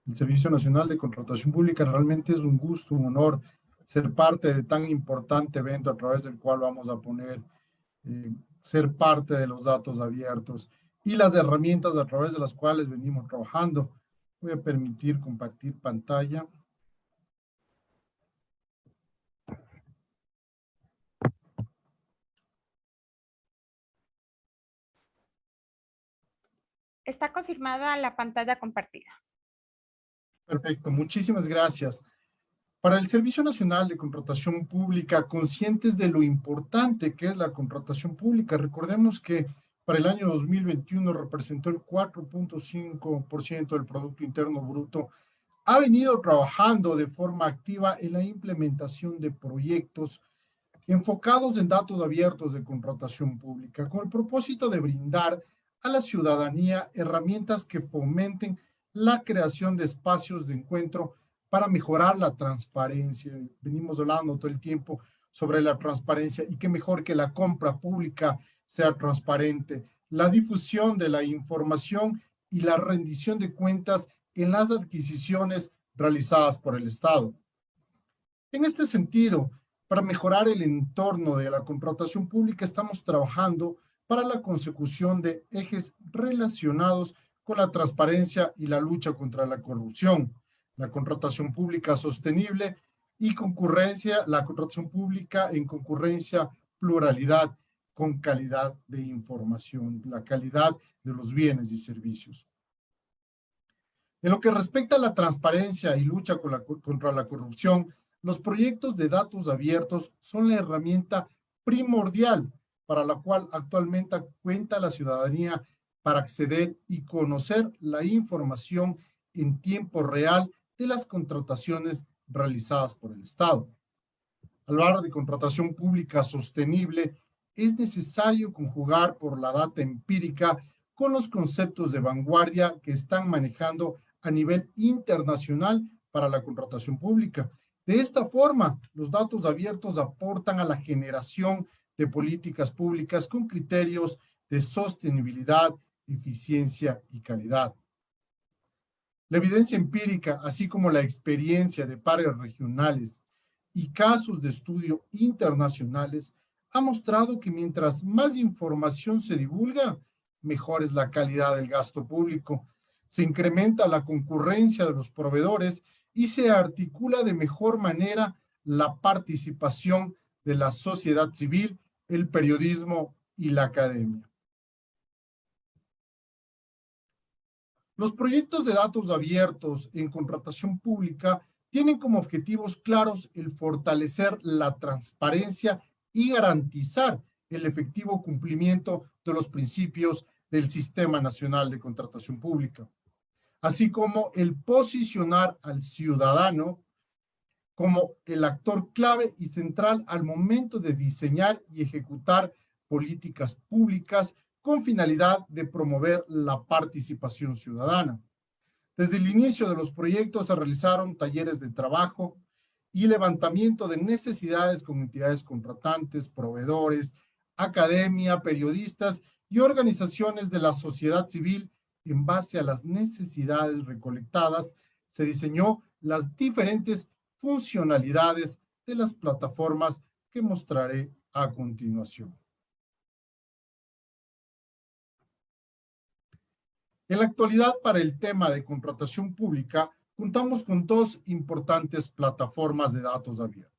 el Servicio Nacional de Contratación Pública. Realmente es un gusto, un honor ser parte de tan importante evento a través del cual vamos a poner, ser parte de los datos abiertos y las herramientas a través de las cuales venimos trabajando. Voy a permitir compartir pantalla. Está confirmada la pantalla compartida. Perfecto, muchísimas gracias. Para el Servicio Nacional de Contratación Pública, conscientes de lo importante que es la contratación pública, recordemos que para el año 2021 representó el 4.5% del Producto Interno Bruto, ha venido trabajando de forma activa en la implementación de proyectos enfocados en datos abiertos de contratación pública, con el propósito de brindar a la ciudadanía herramientas que fomenten la creación de espacios de encuentro para mejorar la transparencia. Venimos hablando todo el tiempo sobre la transparencia y qué mejor que la compra pública sea transparente, la difusión de la información y la rendición de cuentas en las adquisiciones realizadas por el Estado. En este sentido, para mejorar el entorno de la contratación pública, estamos trabajando para la consecución de ejes relacionados con la transparencia y la lucha contra la corrupción, la contratación pública sostenible y concurrencia, la contratación pública en concurrencia, pluralidad, con calidad de información, la calidad de los bienes y servicios. En lo que respecta a la transparencia y lucha contra la corrupción, los proyectos de datos abiertos son la herramienta primordial para la cual actualmente cuenta la ciudadanía para acceder y conocer la información en tiempo real de las contrataciones realizadas por el Estado. Al hablar de contratación pública sostenible, es necesario conjugar por la data empírica con los conceptos de vanguardia que están manejando a nivel internacional para la contratación pública. De esta forma, los datos abiertos aportan a la generación de políticas públicas con criterios de sostenibilidad, eficiencia y calidad. La evidencia empírica, así como la experiencia de pares regionales y casos de estudio internacionales, ha mostrado que mientras más información se divulga, mejor es la calidad del gasto público. Se incrementa la concurrencia de los proveedores y se articula de mejor manera la participación de la sociedad civil, el periodismo y la academia. Los proyectos de datos abiertos en contratación pública tienen como objetivos claros el fortalecer la transparencia y garantizar el efectivo cumplimiento de los principios del Sistema Nacional de Contratación Pública, así como el posicionar al ciudadano como el actor clave y central al momento de diseñar y ejecutar políticas públicas con finalidad de promover la participación ciudadana. Desde el inicio de los proyectos se realizaron talleres de trabajo y levantamiento de necesidades con entidades contratantes, proveedores, academia, periodistas y organizaciones de la sociedad civil. En base a las necesidades recolectadas, se diseñó las diferentes funcionalidades de las plataformas que mostraré a continuación. En la actualidad, para el tema de contratación pública, contamos con dos importantes plataformas de datos abiertos,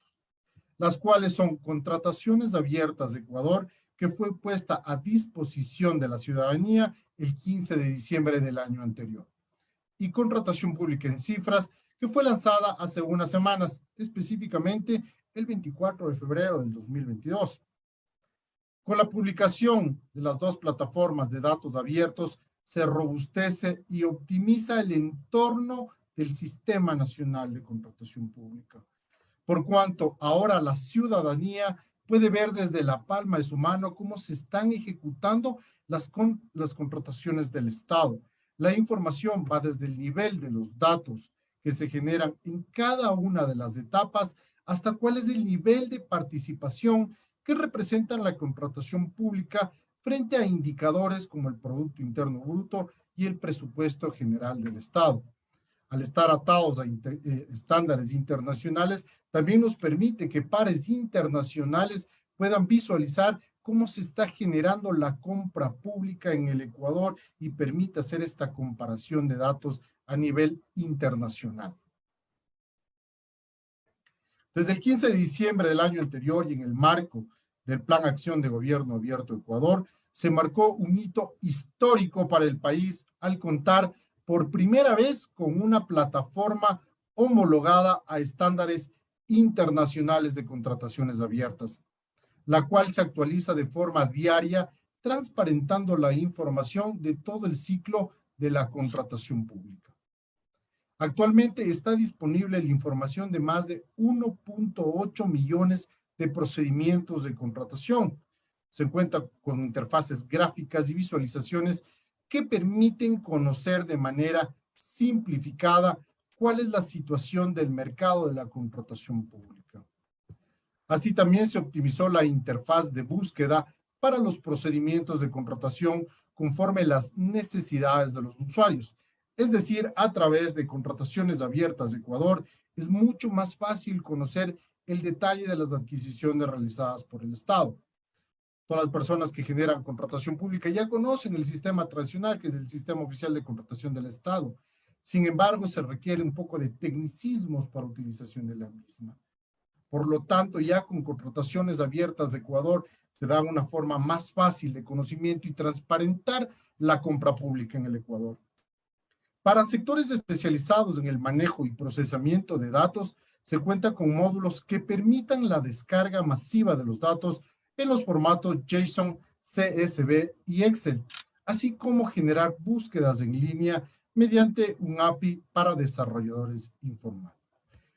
las cuales son Contrataciones Abiertas de Ecuador, que fue puesta a disposición de la ciudadanía el 15 de diciembre del año anterior, y Contratación Pública en Cifras, que fue lanzada hace unas semanas, específicamente el 24 de febrero del 2022. Con la publicación de las dos plataformas de datos abiertos, se robustece y optimiza el entorno del Sistema Nacional de Contratación Pública, por cuanto ahora la ciudadanía puede ver desde la palma de su mano cómo se están ejecutando las contrataciones del Estado. La información va desde el nivel de los datos que se generan en cada una de las etapas hasta cuál es el nivel de participación que representan la contratación pública frente a indicadores como el Producto Interno Bruto y el presupuesto general del Estado. Al estar atados a estándares internacionales, también nos permite que pares internacionales puedan visualizar cómo se está generando la compra pública en el Ecuador y permite hacer esta comparación de datos a nivel internacional. Desde el 15 de diciembre del año anterior y en el marco del Plan Acción de Gobierno Abierto Ecuador, se marcó un hito histórico para el país al contar por primera vez con una plataforma homologada a estándares internacionales de contrataciones abiertas, la cual se actualiza de forma diaria, transparentando la información de todo el ciclo de la contratación pública. Actualmente está disponible la información de más de 1.8 millones de procedimientos de contratación. Se cuenta con interfaces gráficas y visualizaciones que permiten conocer de manera simplificada cuál es la situación del mercado de la contratación pública. Así también se optimizó la interfaz de búsqueda para los procedimientos de contratación conforme las necesidades de los usuarios. Es decir, a través de Contrataciones Abiertas de Ecuador, es mucho más fácil conocer el detalle de las adquisiciones realizadas por el Estado. Todas las personas que generan contratación pública ya conocen el sistema tradicional, que es el Sistema Oficial de Contratación del Estado. Sin embargo, se requiere un poco de tecnicismos para utilización de la misma. Por lo tanto, ya con Contrataciones Abiertas de Ecuador, se da una forma más fácil de conocimiento y transparentar la compra pública en el Ecuador. Para sectores especializados en el manejo y procesamiento de datos, se cuenta con módulos que permitan la descarga masiva de los datos en los formatos JSON, CSV y Excel, así como generar búsquedas en línea mediante un API para desarrolladores informales.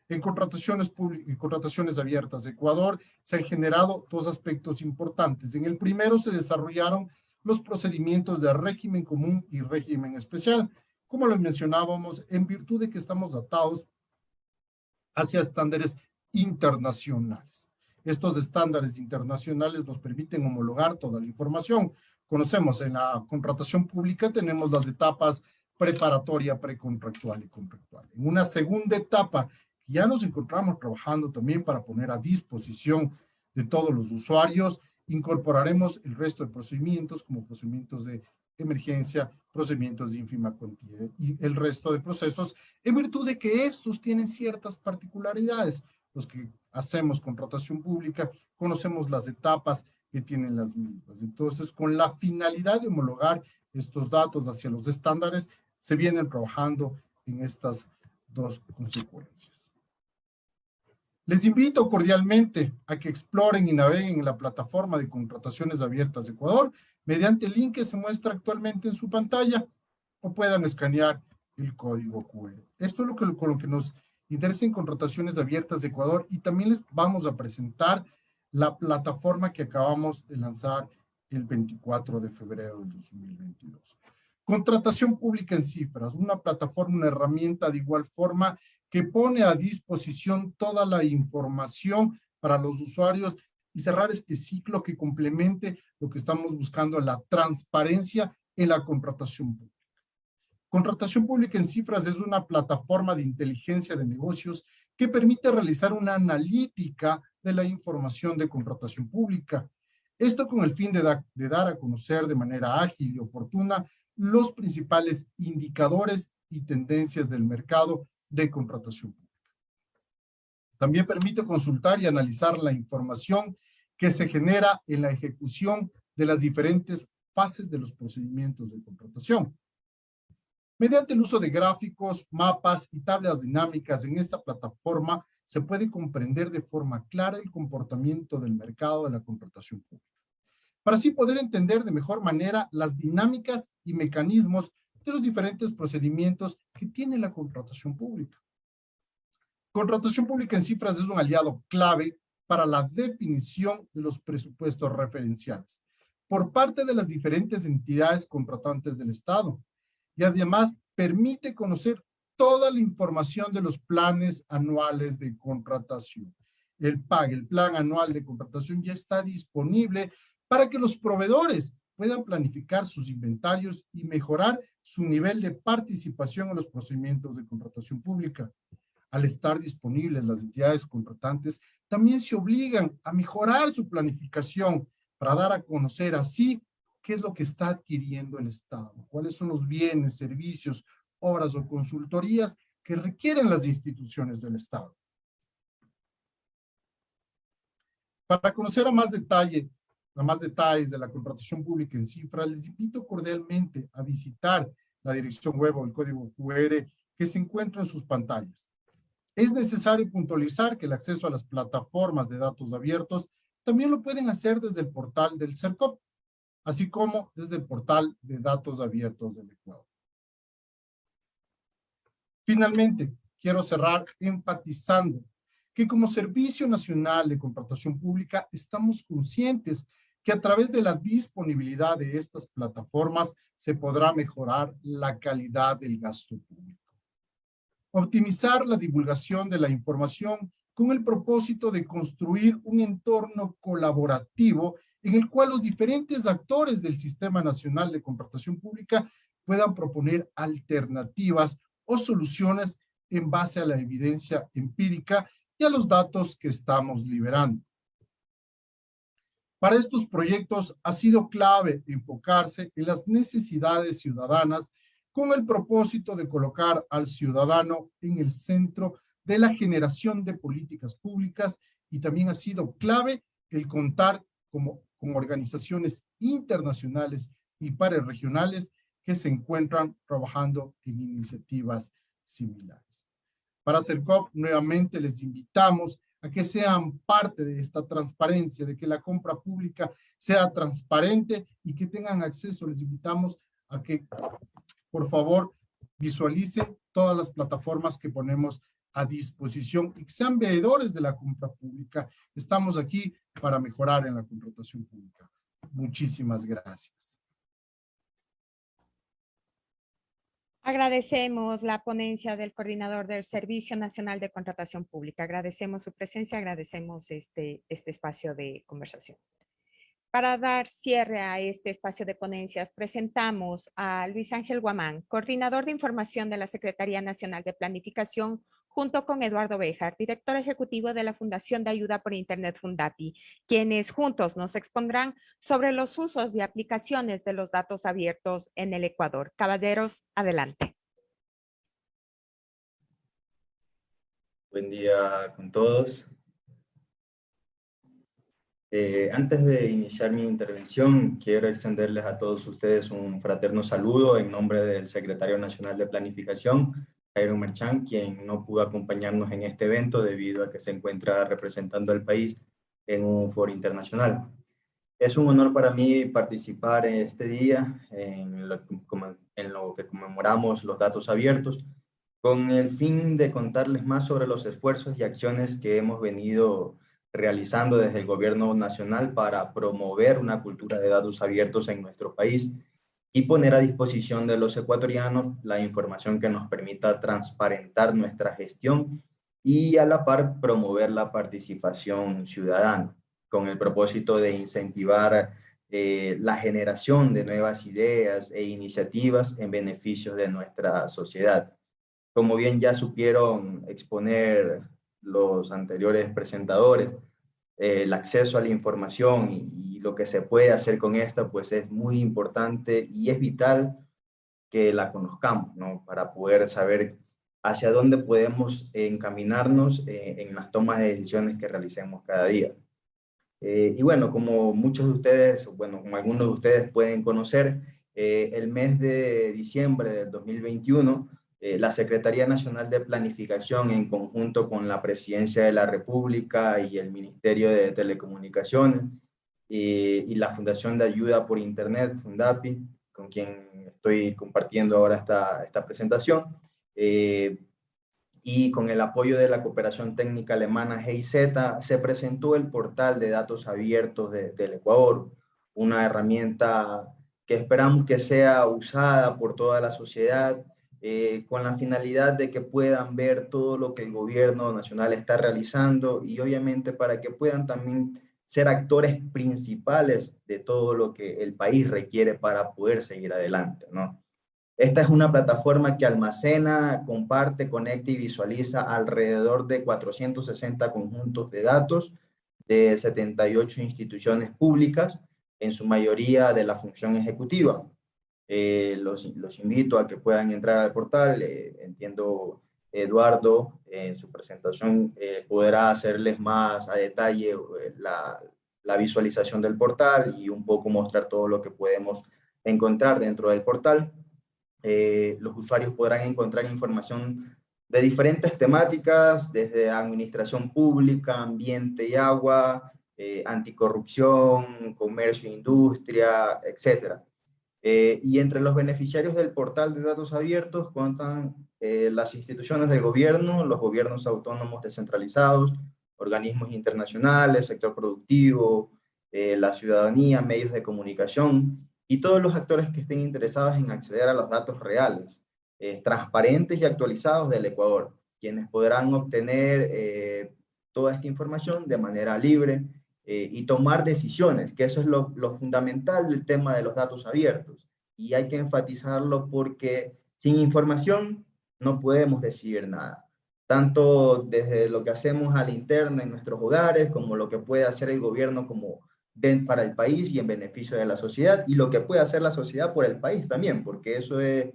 En contrataciones abiertas de Ecuador se han generado dos aspectos importantes. En el primero se desarrollaron los procedimientos de régimen común y régimen especial, como les mencionábamos, en virtud de que estamos atados hacia estándares internacionales. Estos estándares internacionales nos permiten homologar toda la información. Conocemos en la contratación pública, tenemos las etapas preparatoria, precontractual y contractual. En una segunda etapa, ya nos encontramos trabajando también para poner a disposición de todos los usuarios, incorporaremos el resto de procedimientos como procedimientos de emergencia, procedimientos de ínfima cuantía y el resto de procesos, en virtud de que estos tienen ciertas particularidades. Los que hacemos contratación pública conocemos las etapas que tienen las mismas. Entonces, con la finalidad de homologar estos datos hacia los estándares, se vienen trabajando en estas dos consecuencias. Les invito cordialmente a que exploren y naveguen en la plataforma de contrataciones abiertas de Ecuador mediante el link que se muestra actualmente en su pantalla o puedan escanear el código QR. Esto es con lo que nos interesa en contrataciones abiertas de Ecuador y también les vamos a presentar la plataforma que acabamos de lanzar el 24 de febrero del 2022. Contratación pública en cifras, una plataforma, una herramienta de igual forma que pone a disposición toda la información para los usuarios y cerrar este ciclo que complemente lo que estamos buscando, la transparencia en la contratación pública. Contratación pública en cifras es una plataforma de inteligencia de negocios que permite realizar una analítica de la información de contratación pública. Esto con el fin de dar a conocer de manera ágil y oportuna los principales indicadores y tendencias del mercado de contratación pública. También permite consultar y analizar la información que se genera en la ejecución de las diferentes fases de los procedimientos de contratación. Mediante el uso de gráficos, mapas y tablas dinámicas en esta plataforma, se puede comprender de forma clara el comportamiento del mercado de la contratación pública, para así poder entender de mejor manera las dinámicas y mecanismos de los diferentes procedimientos que tiene la contratación pública. Contratación pública en cifras es un aliado clave para la definición de los presupuestos referenciales por parte de las diferentes entidades contratantes del Estado y además permite conocer toda la información de los planes anuales de contratación. El PAG, el Plan Anual de Contratación, ya está disponible para que los proveedores puedan planificar sus inventarios y mejorar su nivel de participación en los procedimientos de contratación pública. Al estar disponibles, las entidades contratantes también se obligan a mejorar su planificación para dar a conocer así qué es lo que está adquiriendo el Estado, cuáles son los bienes, servicios, obras o consultorías que requieren las instituciones del Estado. Para conocer a más detalles de la contratación pública en cifras, les invito cordialmente a visitar la dirección web o el código QR que se encuentra en sus pantallas. Es necesario puntualizar que el acceso a las plataformas de datos abiertos también lo pueden hacer desde el portal del CERCOP, así como desde el portal de datos abiertos del Ecuador. Finalmente, quiero cerrar enfatizando que como Servicio Nacional de Contratación Pública estamos conscientes que a través de la disponibilidad de estas plataformas se podrá mejorar la calidad del gasto público. Optimizar la divulgación de la información con el propósito de construir un entorno colaborativo en el cual los diferentes actores del Sistema Nacional de Contratación Pública puedan proponer alternativas o soluciones en base a la evidencia empírica y a los datos que estamos liberando. Para estos proyectos ha sido clave enfocarse en las necesidades ciudadanas con el propósito de colocar al ciudadano en el centro de la generación de políticas públicas y también ha sido clave el contar con organizaciones internacionales y pararregionales que se encuentran trabajando en iniciativas similares. Para CERCOP, nuevamente les invitamos a que sean parte de esta transparencia, de que la compra pública sea transparente y que tengan acceso. Les invitamos a que, por favor, visualicen todas las plataformas que ponemos a disposición y que sean veedores de la compra pública. Estamos aquí para mejorar en la contratación pública. Muchísimas gracias. Agradecemos la ponencia del coordinador del Servicio Nacional de Contratación Pública. Agradecemos su presencia, agradecemos este espacio de conversación. Para dar cierre a este espacio de ponencias, presentamos a Luis Ángel Guamán, coordinador de información de la Secretaría Nacional de Planificación, junto con Eduardo Béjar, director ejecutivo de la Fundación de Ayuda por Internet Fundapi, quienes juntos nos expondrán sobre los usos y aplicaciones de los datos abiertos en el Ecuador. Caballeros, adelante. Buen día con todos. Antes de iniciar mi intervención, quiero extenderles a todos ustedes un fraterno saludo en nombre del Secretario Nacional de Planificación, Jairo Merchán, quien no pudo acompañarnos en este evento debido a que se encuentra representando al país en un foro internacional. Es un honor para mí participar en este día, en lo que conmemoramos los datos abiertos, con el fin de contarles más sobre los esfuerzos y acciones que hemos venido realizando desde el gobierno nacional para promover una cultura de datos abiertos en nuestro país y poner a disposición de los ecuatorianos la información que nos permita transparentar nuestra gestión y a la par promover la participación ciudadana, con el propósito de incentivar la generación de nuevas ideas e iniciativas en beneficio de nuestra sociedad. Como bien ya supieron exponer los anteriores presentadores, el acceso a la información y lo que se puede hacer con esta, pues es muy importante y es vital que la conozcamos, ¿no? Para poder saber hacia dónde podemos encaminarnos en las tomas de decisiones que realicemos cada día. Y bueno, como muchos de ustedes, bueno, como algunos de ustedes pueden conocer, el mes de diciembre del 2021, la Secretaría Nacional de Planificación, en conjunto con la Presidencia de la República y el Ministerio de Telecomunicaciones y la Fundación de Ayuda por Internet, Fundapi, con quien estoy compartiendo ahora esta presentación, y con el apoyo de la cooperación técnica alemana GIZ, se presentó el portal de datos abiertos del Ecuador, una herramienta que esperamos que sea usada por toda la sociedad, con la finalidad de que puedan ver todo lo que el gobierno nacional está realizando y obviamente para que puedan también ser actores principales de todo lo que el país requiere para poder seguir adelante, ¿no? Esta es una plataforma que almacena, comparte, conecta y visualiza alrededor de 460 conjuntos de datos de 78 instituciones públicas, en su mayoría de la función ejecutiva. Los invito a que puedan entrar al portal. Entiendo, Eduardo, en su presentación podrá hacerles más a detalle la visualización del portal y un poco mostrar todo lo que podemos encontrar dentro del portal. Los usuarios podrán encontrar información de diferentes temáticas, desde administración pública, ambiente y agua, anticorrupción, comercio e industria, etc. Y entre los beneficiarios del portal de datos abiertos cuentan las instituciones del gobierno, los gobiernos autónomos descentralizados, organismos internacionales, sector productivo, la ciudadanía, medios de comunicación, y todos los actores que estén interesados en acceder a los datos reales, transparentes y actualizados del Ecuador, quienes podrán obtener toda esta información de manera libre y tomar decisiones, que eso es lo fundamental del tema de los datos abiertos. Y hay que enfatizarlo porque sin información no podemos decidir nada. Tanto desde lo que hacemos a la interna en nuestros hogares, como lo que puede hacer el gobierno para el país y en beneficio de la sociedad, y lo que puede hacer la sociedad por el país también, porque eso es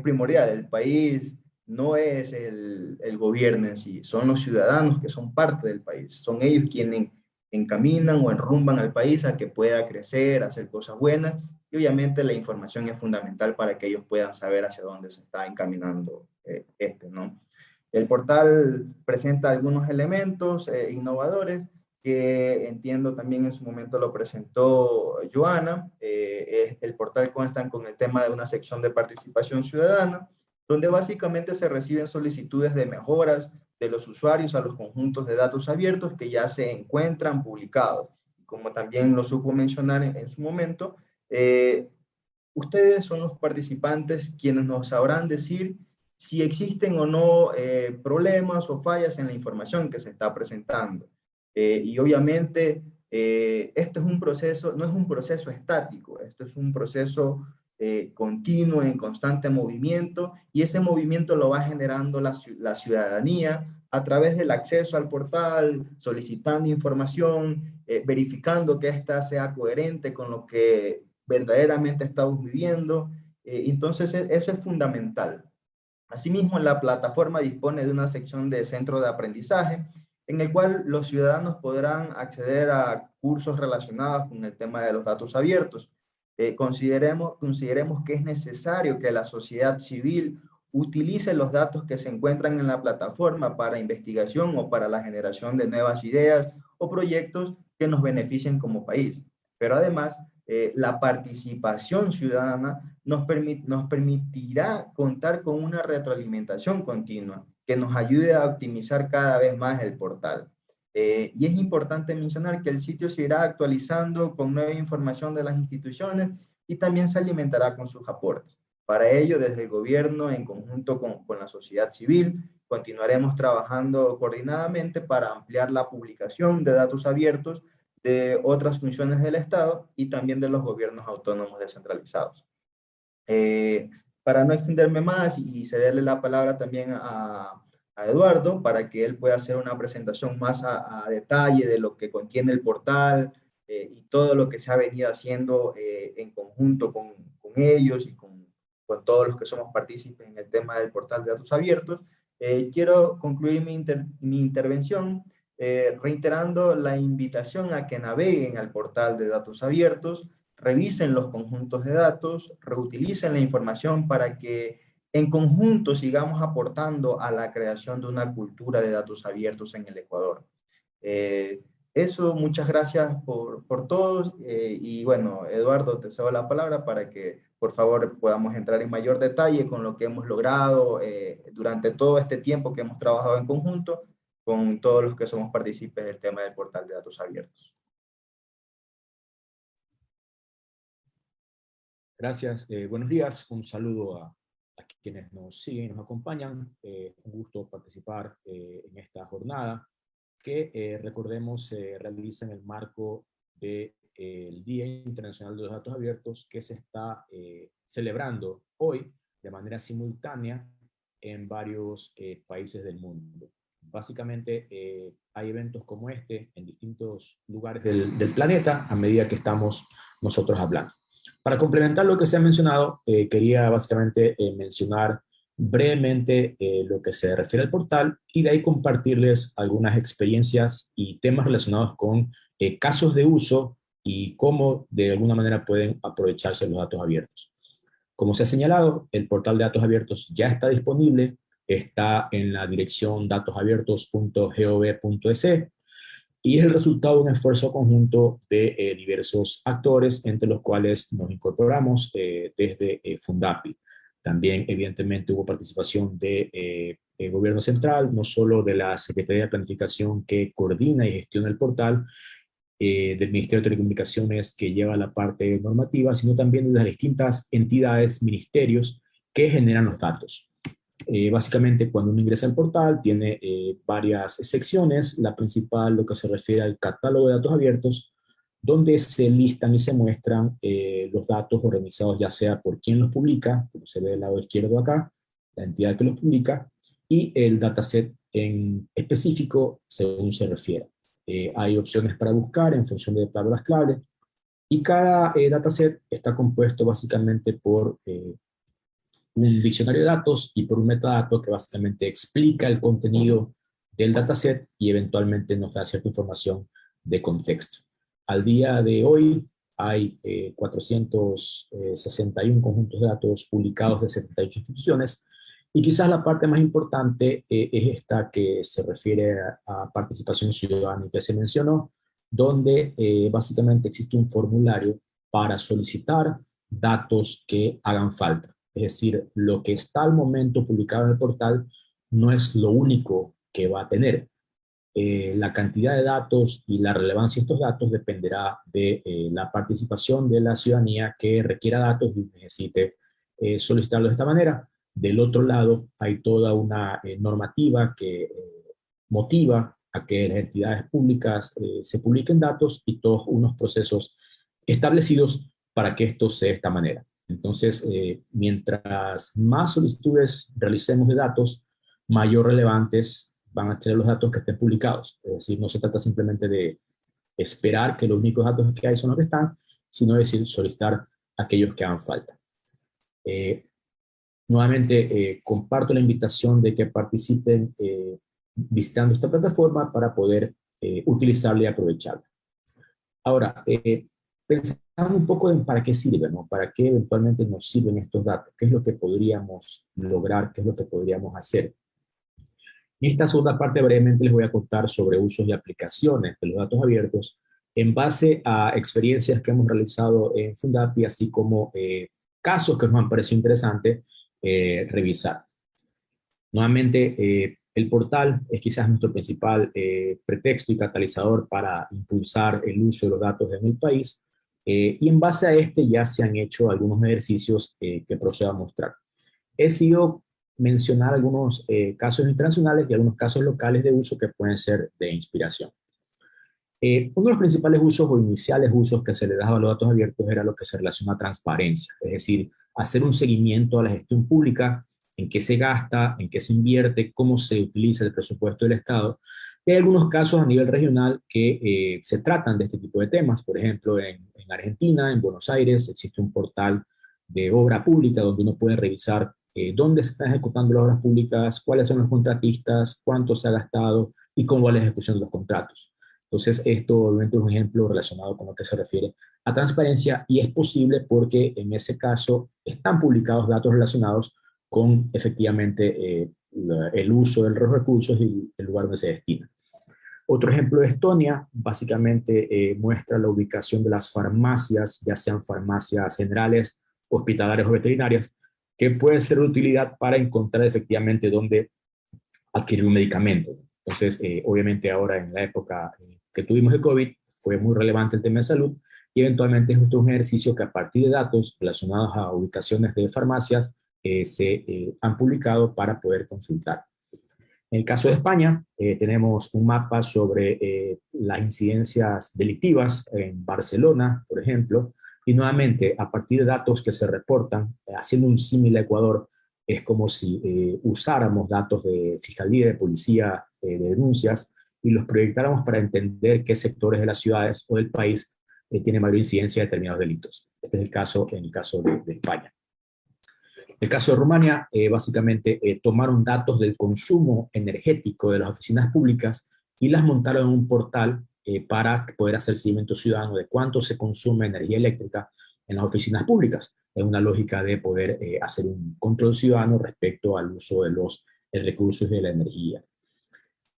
primordial. El país no es el gobierno en sí, son los ciudadanos que son parte del país, son ellos quienes encaminan o enrumban al país a que pueda crecer, hacer cosas buenas, y obviamente la información es fundamental para que ellos puedan saber hacia dónde se está encaminando ¿no? El portal presenta algunos elementos innovadores, que entiendo también en su momento lo presentó Joana. El portal consta con el tema de una sección de participación ciudadana, donde básicamente se reciben solicitudes de mejoras de los usuarios a los conjuntos de datos abiertos que ya se encuentran publicados. Como también lo supo mencionar en su momento, ustedes son los participantes quienes nos sabrán decir si existen o no problemas o fallas en la información que se está presentando. Y obviamente Esto es un proceso, no es un proceso estático, esto es un proceso continuo, en constante movimiento, y ese movimiento lo va generando la ciudadanía a través del acceso al portal, solicitando información, verificando que ésta sea coherente con lo que verdaderamente estamos viviendo. Entonces, eso es fundamental. Asimismo, la plataforma dispone de una sección de centro de aprendizaje en el cual los ciudadanos podrán acceder a cursos relacionados con el tema de los datos abiertos. Consideremos que es necesario que la sociedad civil utilice los datos que se encuentran en la plataforma para investigación o para la generación de nuevas ideas o proyectos que nos beneficien como país. Pero además, la participación ciudadana nos permitirá contar con una retroalimentación continua que nos ayude a optimizar cada vez más el portal. Y es importante mencionar que el sitio se irá actualizando con nueva información de las instituciones y también se alimentará con sus aportes. Para ello, desde el gobierno, en conjunto con la sociedad civil, continuaremos trabajando coordinadamente para ampliar la publicación de datos abiertos de otras funciones del Estado y también de los gobiernos autónomos descentralizados. Para no extenderme más y cederle la palabra también a Eduardo para que él pueda hacer una presentación más a detalle de lo que contiene el portal y todo lo que se ha venido haciendo en conjunto con ellos y con todos los que somos partícipes en el tema del portal de datos abiertos. Quiero concluir mi intervención reiterando la invitación a que naveguen al portal de datos abiertos, revisen los conjuntos de datos, reutilicen la información para que en conjunto sigamos aportando a la creación de una cultura de datos abiertos en el Ecuador. Eso, muchas gracias por todos y bueno, Eduardo, te cedo la palabra para que por favor podamos entrar en mayor detalle con lo que hemos logrado durante todo este tiempo que hemos trabajado en conjunto con todos los que somos partícipes del tema del portal de datos abiertos. Gracias, buenos días, un saludo a quienes nos siguen y nos acompañan. Un gusto participar en esta jornada que, recordemos, se realiza en el marco del Día Internacional de los Datos Abiertos que se está celebrando hoy de manera simultánea en varios países del mundo. Básicamente hay eventos como este en distintos lugares del planeta a medida que estamos nosotros hablando. Para complementar lo que se ha mencionado, quería básicamente mencionar brevemente lo que se refiere al portal y de ahí compartirles algunas experiencias y temas relacionados con casos de uso y cómo de alguna manera pueden aprovecharse los datos abiertos. Como se ha señalado, el portal de datos abiertos ya está disponible, está en la dirección datosabiertos.gov.es y es el resultado de un esfuerzo conjunto de diversos actores, entre los cuales nos incorporamos desde Fundapi. También, evidentemente, hubo participación del gobierno central, no solo de la Secretaría de Planificación que coordina y gestiona el portal, del Ministerio de Telecomunicaciones que lleva la parte normativa, sino también de las distintas entidades, ministerios que generan los datos. Básicamente, cuando uno ingresa al portal, tiene varias secciones. La principal, lo que se refiere al catálogo de datos abiertos, donde se listan y se muestran los datos organizados ya sea por quien los publica, como se ve del lado izquierdo acá, la entidad que los publica, y el dataset en específico según se refiere. Hay opciones para buscar en función de palabras clave, y cada dataset está compuesto básicamente por un diccionario de datos y por un metadato que básicamente explica el contenido del dataset y eventualmente nos da cierta información de contexto. Al día de hoy hay 461 conjuntos de datos publicados de 78 instituciones y quizás la parte más importante es esta que se refiere a participación ciudadana y que se mencionó, donde básicamente existe un formulario para solicitar datos que hagan falta. Es decir, lo que está al momento publicado en el portal no es lo único que va a tener. La cantidad de datos y la relevancia de estos datos dependerá de la participación de la ciudadanía que requiera datos y necesite solicitarlos de esta manera. Del otro lado, hay toda una normativa que motiva a que las entidades públicas se publiquen datos y todos unos procesos establecidos para que esto sea de esta manera. Entonces, mientras más solicitudes realicemos de datos, mayor relevantes van a ser los datos que estén publicados. Es decir, no se trata simplemente de esperar que los únicos datos que hay son los que están, sino decir solicitar aquellos que hagan falta. Nuevamente, comparto la invitación de que participen visitando esta plataforma para poder utilizarla y aprovecharla. Ahora, pensando un poco en para qué sirve, ¿no? Para qué eventualmente nos sirven estos datos, qué es lo que podríamos lograr, qué es lo que podríamos hacer. En esta segunda parte brevemente les voy a contar sobre usos y aplicaciones de los datos abiertos en base a experiencias que hemos realizado en Fundapi, así como casos que nos han parecido interesantes revisar. Nuevamente, el portal es quizás nuestro principal pretexto y catalizador para impulsar el uso de los datos en el país, y en base a este ya se han hecho algunos ejercicios que procedo a mostrar. He decidido mencionar algunos casos internacionales y algunos casos locales de uso que pueden ser de inspiración. Uno de los principales usos o iniciales usos que se le daba a los datos abiertos era lo que se relaciona a transparencia, es decir, hacer un seguimiento a la gestión pública, en qué se gasta, en qué se invierte, cómo se utiliza el presupuesto del Estado. Y hay algunos casos a nivel regional que se tratan de este tipo de temas. Por ejemplo, en Argentina, en Buenos Aires, existe un portal de obra pública donde uno puede revisar dónde se están ejecutando las obras públicas, cuáles son los contratistas, cuánto se ha gastado y cómo va la ejecución de los contratos. Entonces, esto obviamente es un ejemplo relacionado con lo que se refiere a transparencia, y es posible porque en ese caso están publicados datos relacionados con efectivamente el uso de los recursos y el lugar donde se destina. Otro ejemplo de Estonia, básicamente muestra la ubicación de las farmacias, ya sean farmacias generales, hospitalarias o veterinarias, que pueden ser de utilidad para encontrar efectivamente dónde adquirir un medicamento. Entonces, obviamente ahora en la época que tuvimos el COVID, fue muy relevante el tema de salud, y eventualmente es justo un ejercicio que a partir de datos relacionados a ubicaciones de farmacias se han publicado para poder consultar. En el caso de España, tenemos un mapa sobre las incidencias delictivas en Barcelona, por ejemplo, y nuevamente, a partir de datos que se reportan, haciendo un símil a Ecuador, es como si usáramos datos de fiscalía, de policía, de denuncias, y los proyectáramos para entender qué sectores de las ciudades o del país tienen mayor incidencia de determinados delitos. Este es el caso en el caso de España. El caso de Rumania, básicamente tomaron datos del consumo energético de las oficinas públicas y las montaron en un portal para poder hacer seguimiento ciudadano de cuánto se consume energía eléctrica en las oficinas públicas. Es una lógica de poder hacer un control ciudadano respecto al uso de los recursos de la energía.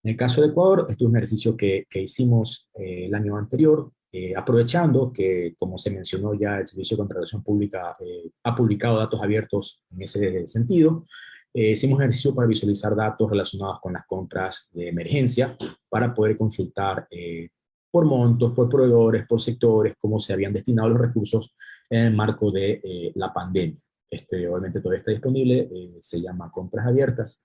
En el caso de Ecuador, este es un ejercicio que hicimos el año anterior, aprovechando que, como se mencionó ya, el Servicio de Contratación Pública ha publicado datos abiertos en ese sentido. Hicimos un ejercicio para visualizar datos relacionados con las compras de emergencia, para poder consultar por montos, por proveedores, por sectores, cómo se habían destinado los recursos en el marco de la pandemia. Obviamente todavía está disponible, se llama Compras Abiertas.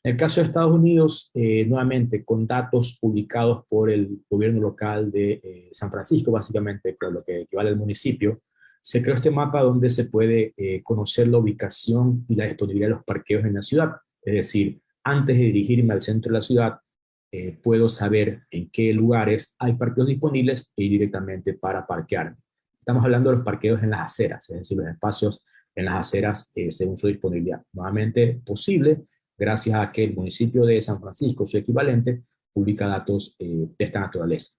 En el caso de Estados Unidos, nuevamente con datos publicados por el gobierno local de San Francisco, básicamente por lo que equivale al municipio, se creó este mapa donde se puede conocer la ubicación y la disponibilidad de los parqueos en la ciudad. Es decir, antes de dirigirme al centro de la ciudad, puedo saber en qué lugares hay parqueos disponibles e ir directamente para parquearme. Estamos hablando de los parqueos en las aceras, es decir, los espacios en las aceras según su disponibilidad. Nuevamente posible gracias a que el municipio de San Francisco, su equivalente, publica datos de esta naturaleza.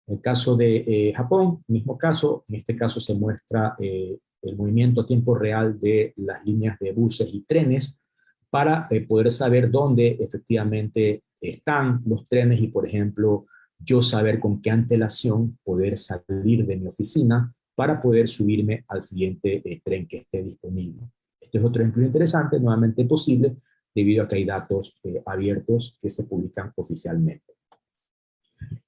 En el caso de Japón, mismo caso, en este caso se muestra el movimiento a tiempo real de las líneas de buses y trenes para poder saber dónde efectivamente están los trenes y, por ejemplo, yo saber con qué antelación poder salir de mi oficina para poder subirme al siguiente tren que esté disponible. Este es otro ejemplo interesante, nuevamente posible, debido a que hay datos abiertos que se publican oficialmente.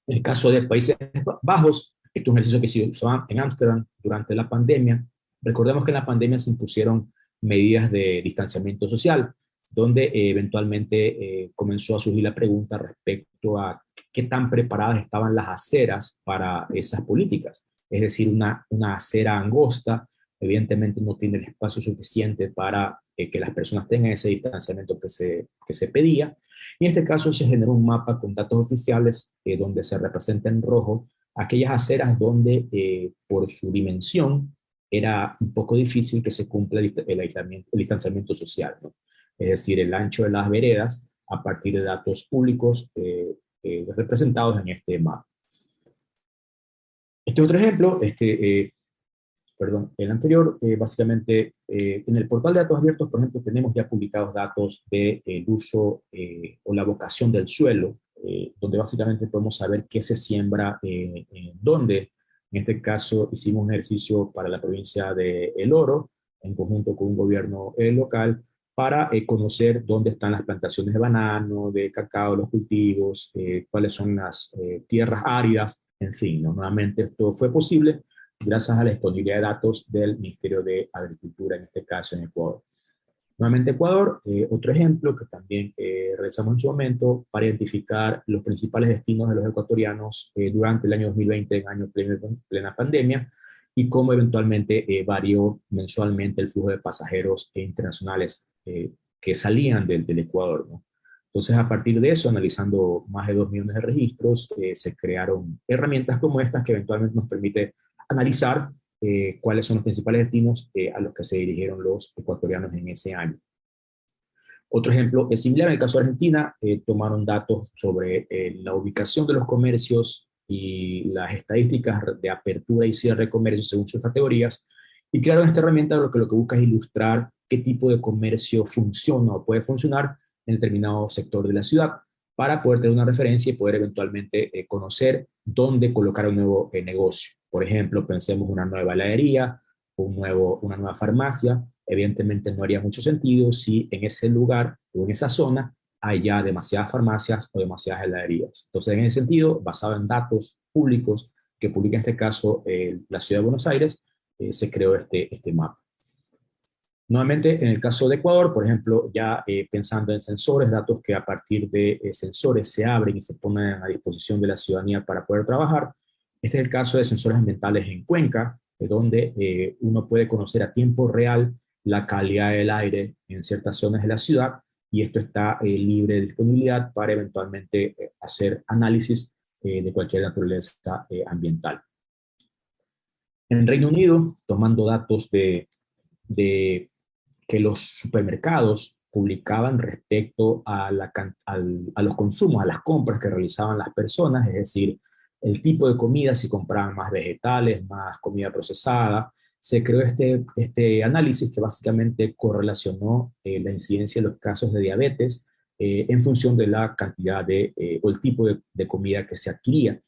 En el caso de Países Bajos, este es un ejercicio que se usó en Ámsterdam durante la pandemia. Recordemos que en la pandemia se impusieron medidas de distanciamiento social, donde eventualmente comenzó a surgir la pregunta respecto a qué tan preparadas estaban las aceras para esas políticas. Es decir, una acera angosta evidentemente no tiene el espacio suficiente para que las personas tengan ese distanciamiento que se pedía. En este caso se generó un mapa con datos oficiales donde se representa en rojo aquellas aceras donde por su dimensión era un poco difícil que se cumpla el distanciamiento social, ¿no? Es decir, el ancho de las veredas a partir de datos públicos representados en este mapa. Este otro ejemplo, el anterior, básicamente en el portal de datos abiertos, por ejemplo, tenemos ya publicados datos del uso o la vocación del suelo, donde básicamente podemos saber qué se siembra dónde. En este caso hicimos un ejercicio para la provincia de El Oro, en conjunto con un gobierno local, para conocer dónde están las plantaciones de banano, de cacao, los cultivos, cuáles son las tierras áridas, en fin, ¿no? Nuevamente esto fue posible gracias a la disponibilidad de datos del Ministerio de Agricultura, en este caso en Ecuador. Nuevamente Ecuador, otro ejemplo que también realizamos en su momento para identificar los principales destinos de los ecuatorianos durante el año 2020, en año plena pandemia, y cómo eventualmente varió mensualmente el flujo de pasajeros internacionales que salían del Ecuador, ¿no? Entonces, a partir de eso, analizando más de 2 millones de registros, se crearon herramientas como estas que eventualmente nos permite analizar cuáles son los principales destinos a los que se dirigieron los ecuatorianos en ese año. Otro ejemplo es similar en el caso de Argentina, tomaron datos sobre la ubicación de los comercios y las estadísticas de apertura y cierre de comercio según sus categorías, y crearon esta herramienta lo que busca es ilustrar qué tipo de comercio funciona o puede funcionar en determinado sector de la ciudad, para poder tener una referencia y poder eventualmente conocer dónde colocar un nuevo negocio. Por ejemplo, pensemos una nueva heladería, una nueva farmacia. Evidentemente no haría mucho sentido si en ese lugar o en esa zona hay ya demasiadas farmacias o demasiadas heladerías. Entonces, en ese sentido, basado en datos públicos que publica en este caso la Ciudad de Buenos Aires, se creó este mapa. Nuevamente, en el caso de Ecuador, por ejemplo, ya pensando en sensores, datos que a partir de sensores se abren y se ponen a disposición de la ciudadanía para poder trabajar. Este es el caso de sensores ambientales en Cuenca, donde uno puede conocer a tiempo real la calidad del aire en ciertas zonas de la ciudad, y esto está libre de disponibilidad para eventualmente hacer análisis de cualquier naturaleza ambiental. En Reino Unido, tomando datos de que los supermercados publicaban respecto a los consumos, a las compras que realizaban las personas, es decir, el tipo de comida, si compraban más vegetales, más comida procesada. Se creó este análisis que básicamente correlacionó la incidencia de los casos de diabetes en función de la cantidad o el tipo de comida que se adquiría.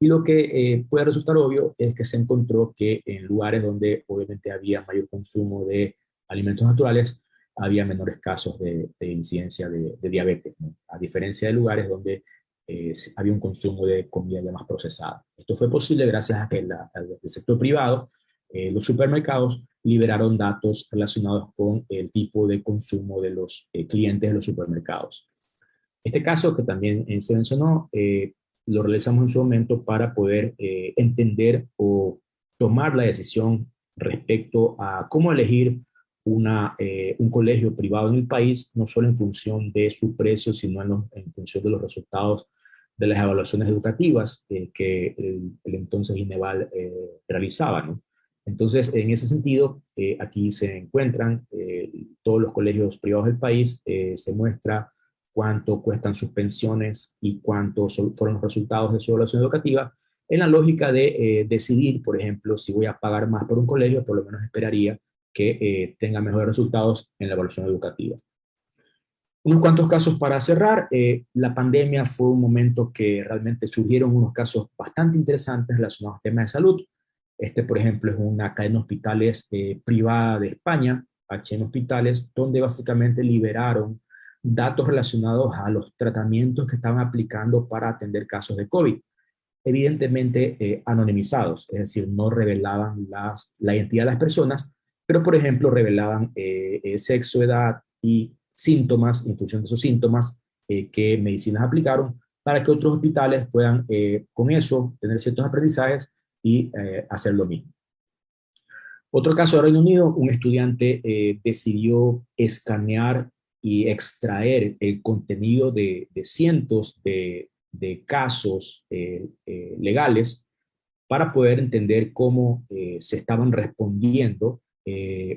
Y lo que puede resultar obvio es que se encontró que en lugares donde obviamente había mayor consumo de alimentos naturales, había menores casos de incidencia de diabetes, ¿no? A diferencia de lugares donde había un consumo de comida ya más procesada. Esto fue posible gracias a que el sector privado, los supermercados, liberaron datos relacionados con el tipo de consumo de los clientes de los supermercados. Este caso que también se mencionó, lo realizamos en su momento para poder entender o tomar la decisión respecto a cómo elegir un colegio privado en el país, no solo en función de su precio, sino en función de los resultados de las evaluaciones educativas que el entonces INEVAL realizaba, ¿no? Entonces, en ese sentido, aquí se encuentran todos los colegios privados del país, se muestra cuánto cuestan sus pensiones y cuántos fueron los resultados de su evaluación educativa, en la lógica de decidir, por ejemplo, si voy a pagar más por un colegio, por lo menos esperaría que tenga mejores resultados en la evaluación educativa. Unos cuantos casos para cerrar. La pandemia fue un momento que realmente surgieron unos casos bastante interesantes relacionados a temas de salud. Por ejemplo, es una cadena de hospitales privada de España, HM Hospitales, donde básicamente liberaron datos relacionados a los tratamientos que estaban aplicando para atender casos de COVID. Evidentemente anonimizados, es decir, no revelaban la identidad de las personas, pero por ejemplo revelaban sexo, edad y síntomas, en función de esos síntomas, qué medicinas aplicaron, para que otros hospitales puedan con eso tener ciertos aprendizajes y hacer lo mismo. Otro caso de Reino Unido, un estudiante decidió escanear y extraer el contenido de cientos de casos legales para poder entender cómo se estaban respondiendo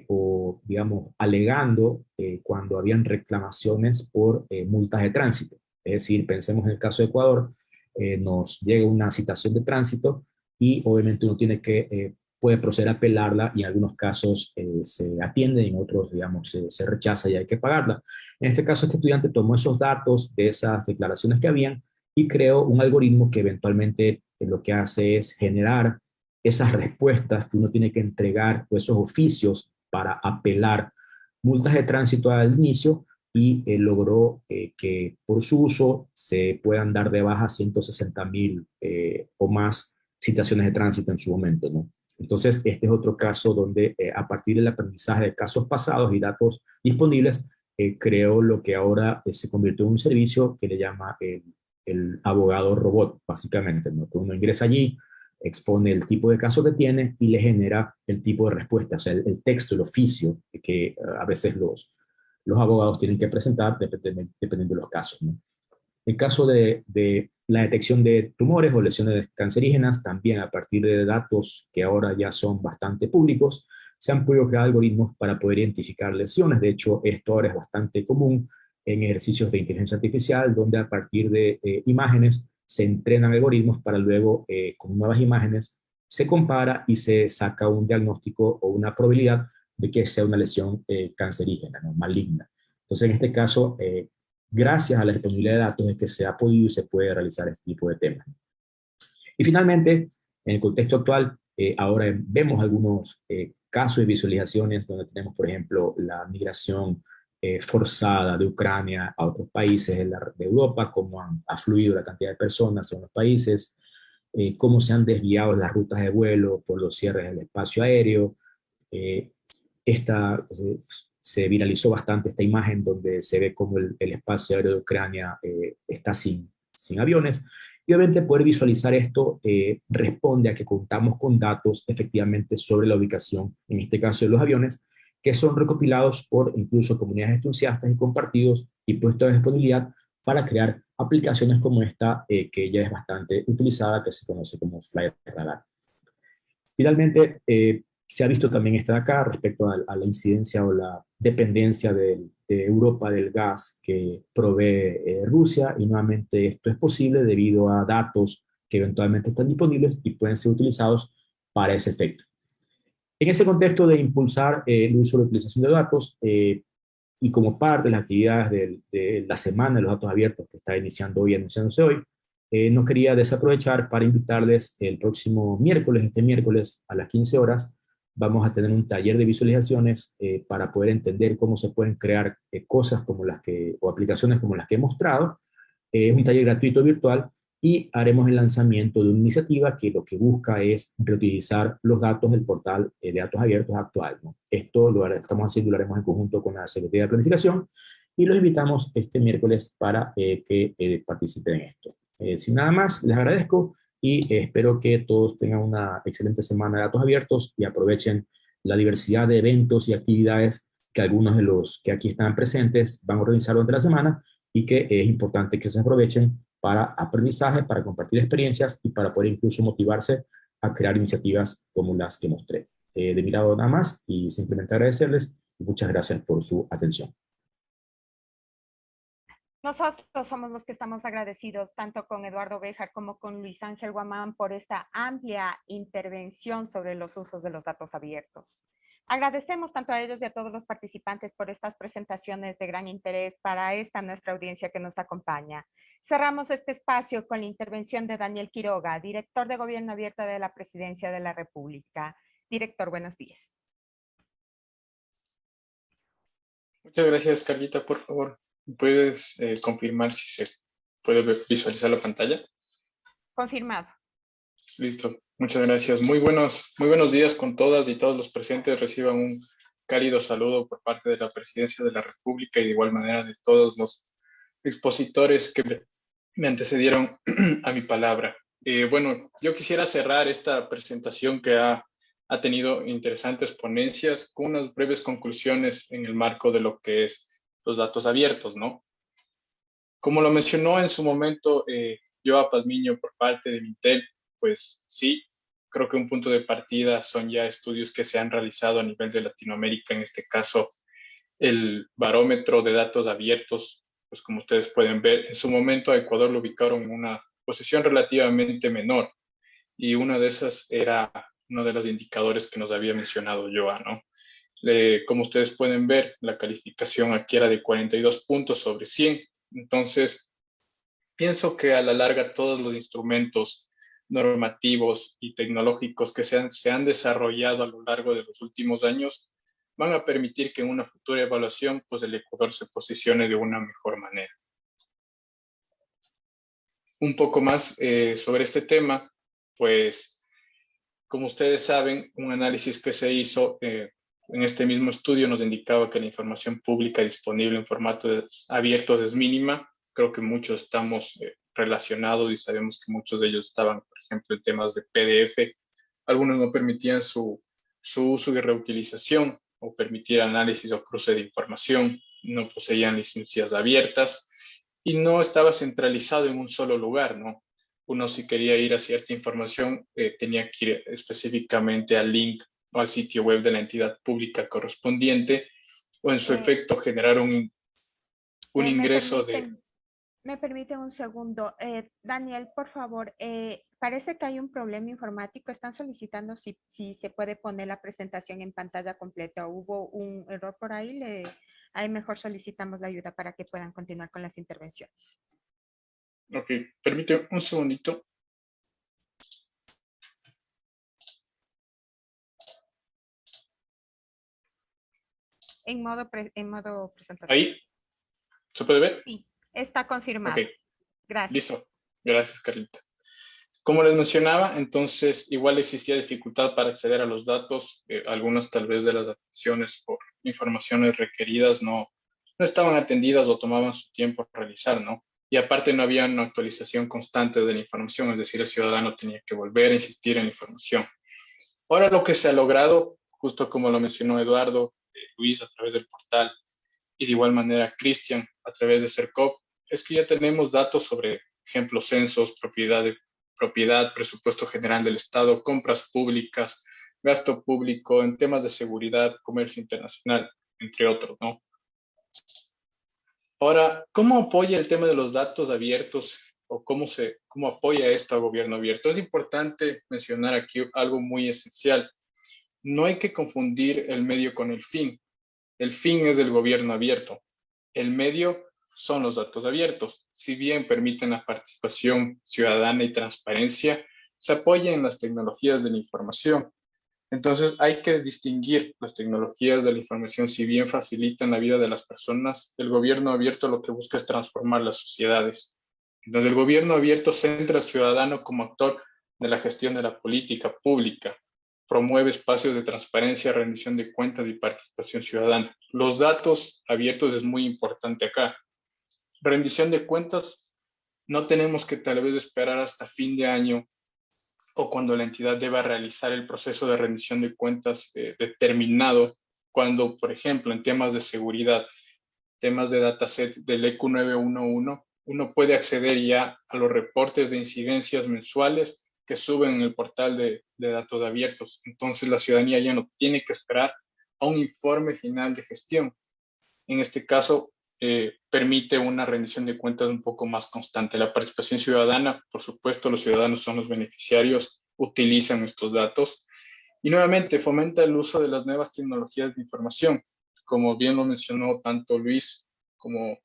o, digamos, alegando cuando habían reclamaciones por multas de tránsito. Es decir, pensemos en el caso de Ecuador, nos llega una citación de tránsito y obviamente uno tiene que, puede proceder a apelarla y en algunos casos se atiende y en otros, digamos, se rechaza y hay que pagarla. En este caso, este estudiante tomó esos datos de esas declaraciones que habían y creó un algoritmo que eventualmente lo que hace es generar esas respuestas que uno tiene que entregar o esos oficios para apelar multas de tránsito al inicio y logró que por su uso se puedan dar de baja 160.000 o más citaciones de tránsito en su momento, ¿no? Entonces, este es otro caso donde a partir del aprendizaje de casos pasados y datos disponibles, creó lo que ahora se convirtió en un servicio que le llama el abogado robot, básicamente, ¿no? Que uno ingresa allí, expone el tipo de caso que tiene y le genera el tipo de respuesta, o sea, el texto, el oficio que a veces los abogados tienen que presentar dependiendo de los casos, ¿no? En caso de la detección de tumores o lesiones cancerígenas, también a partir de datos que ahora ya son bastante públicos, se han podido crear algoritmos para poder identificar lesiones. De hecho, esto ahora es bastante común en ejercicios de inteligencia artificial, donde a partir de imágenes se entrenan algoritmos para luego, con nuevas imágenes, se compara y se saca un diagnóstico o una probabilidad de que sea una lesión cancerígena, ¿no? Maligna. Entonces, en este caso, gracias a la disponibilidad de datos es que se ha podido y se puede realizar este tipo de temas. Y finalmente, en el contexto actual, ahora vemos algunos casos de visualizaciones donde tenemos, por ejemplo, la migración forzada de Ucrania a otros países de Europa, cómo ha fluido la cantidad de personas en los países, cómo se han desviado las rutas de vuelo por los cierres del espacio aéreo. Se viralizó bastante esta imagen donde se ve cómo el espacio aéreo de Ucrania está sin aviones. Y obviamente poder visualizar esto responde a que contamos con datos efectivamente sobre la ubicación, en este caso de los aviones, que son recopilados por incluso comunidades entusiastas y compartidos y puestos a disponibilidad para crear aplicaciones como esta, que ya es bastante utilizada, que se conoce como Flight Radar. Finalmente, se ha visto también esta de acá respecto a la incidencia o la dependencia de Europa del gas que provee Rusia, y nuevamente esto es posible debido a datos que eventualmente están disponibles y pueden ser utilizados para ese efecto. En ese contexto de impulsar el uso de la utilización de datos y como parte de las actividades de la semana de los datos abiertos que está iniciando hoy, anunciándose hoy, no quería desaprovechar para invitarles el próximo miércoles, este miércoles a las 15 horas, vamos a tener un taller de visualizaciones para poder entender cómo se pueden crear cosas como las que, o aplicaciones como las que he mostrado. Es un taller gratuito virtual y haremos el lanzamiento de una iniciativa que lo que busca es reutilizar los datos del portal de datos abiertos actual, ¿no? Esto lo estamos haciendo y lo haremos en conjunto con la Secretaría de Planificación y los invitamos este miércoles para que participen en esto. Sin nada más, les agradezco y espero que todos tengan una excelente semana de datos abiertos y aprovechen la diversidad de eventos y actividades que algunos de los que aquí están presentes van a organizar durante la semana y que es importante que se aprovechen para aprendizaje, para compartir experiencias y para poder incluso motivarse a crear iniciativas como las que mostré. De mi lado nada más y simplemente agradecerles y muchas gracias por su atención. Nosotros somos los que estamos agradecidos tanto con Eduardo Béjar como con Luis Ángel Guamán por esta amplia intervención sobre los usos de los datos abiertos. Agradecemos tanto a ellos y a todos los participantes por estas presentaciones de gran interés para esta nuestra audiencia que nos acompaña. Cerramos este espacio con la intervención de Daniel Quiroga, director de Gobierno Abierto de la Presidencia de la República. Director, buenos días. Muchas gracias, Carlita. Por favor, ¿puedes confirmar si se puede visualizar la pantalla? Confirmado. Listo. Muchas gracias. Muy buenos días con todas y todos los presentes. Reciban un cálido saludo por parte de la Presidencia de la República y de igual manera de todos los expositores que me antecedieron a mi palabra. Bueno, yo quisiera cerrar esta presentación que ha tenido interesantes ponencias con unas breves conclusiones en el marco de lo que es los datos abiertos, ¿no? Como lo mencionó en su momento Joa Pazmiño por parte de Mintel, pues sí, creo que un punto de partida son ya estudios que se han realizado a nivel de Latinoamérica, en este caso el barómetro de datos abiertos, pues como ustedes pueden ver, en su momento a Ecuador lo ubicaron en una posición relativamente menor y una de esas era uno de los indicadores que nos había mencionado Joa, ¿no? Como ustedes pueden ver, la calificación aquí era de 42 puntos sobre 100. Entonces, pienso que a la larga todos los instrumentos normativos y tecnológicos que se han desarrollado a lo largo de los últimos años van a permitir que en una futura evaluación, pues el Ecuador se posicione de una mejor manera. Un poco más sobre este tema, pues como ustedes saben, un análisis que se hizo en este mismo estudio nos indicaba que la información pública disponible en formatos abiertos es mínima. Creo que muchos estamos relacionados y sabemos que muchos de ellos estaban, por ejemplo, en temas de PDF. Algunos no permitían su uso y reutilización o permitir análisis o cruce de información, no poseían licencias abiertas y no estaba centralizado en un solo lugar, ¿no? Uno si quería ir a cierta información tenía que ir específicamente al link o al sitio web de la entidad pública correspondiente o en su efecto generar un ingreso de... Me permite un segundo. Daniel, por favor, parece que hay un problema informático. Están solicitando si se puede poner la presentación en pantalla completa. ¿Hubo un error por ahí? Ahí mejor solicitamos la ayuda para que puedan continuar con las intervenciones. Ok, permíteme un segundito. En modo presentación. ¿Ahí? ¿Se puede ver? Sí, está confirmado. Ok, gracias. Listo. Gracias, Carlita. Como les mencionaba, entonces igual existía dificultad para acceder a los datos. Algunas tal vez de las atenciones por informaciones requeridas no estaban atendidas o tomaban su tiempo a realizar, ¿no? Y aparte no había una actualización constante de la información, es decir, el ciudadano tenía que volver a insistir en la información. Ahora lo que se ha logrado, justo como lo mencionó Eduardo, Luis a través del portal y de igual manera Cristian a través de CERCOP, es que ya tenemos datos sobre, ejemplo, censos, propiedad, presupuesto general del Estado, compras públicas, gasto público en temas de seguridad, comercio internacional, entre otros, ¿no? Ahora, ¿cómo apoya el tema de los datos abiertos o cómo apoya esto al gobierno abierto? Es importante mencionar aquí algo muy esencial. No hay que confundir el medio con el fin. El fin es el gobierno abierto. El medio son los datos abiertos. Si bien permiten la participación ciudadana y transparencia, se apoya en las tecnologías de la información. Entonces hay que distinguir las tecnologías de la información, si bien facilitan la vida de las personas, el gobierno abierto lo que busca es transformar las sociedades. Entonces el gobierno abierto centra al ciudadano como actor de la gestión de la política pública, promueve espacios de transparencia, rendición de cuentas y participación ciudadana. Los datos abiertos es muy importante acá. Rendición de cuentas, no tenemos que tal vez esperar hasta fin de año o cuando la entidad deba realizar el proceso de rendición de cuentas determinado, cuando, por ejemplo, en temas de seguridad, temas de dataset del EQ 911, uno puede acceder ya a los reportes de incidencias mensuales que suben en el portal de datos abiertos. Entonces la ciudadanía ya no tiene que esperar a un informe final de gestión. En este caso, permite una rendición de cuentas un poco más constante. La participación ciudadana, por supuesto, los ciudadanos son los beneficiarios, utilizan estos datos y nuevamente fomenta el uso de las nuevas tecnologías de información. Como bien lo mencionó tanto Luis como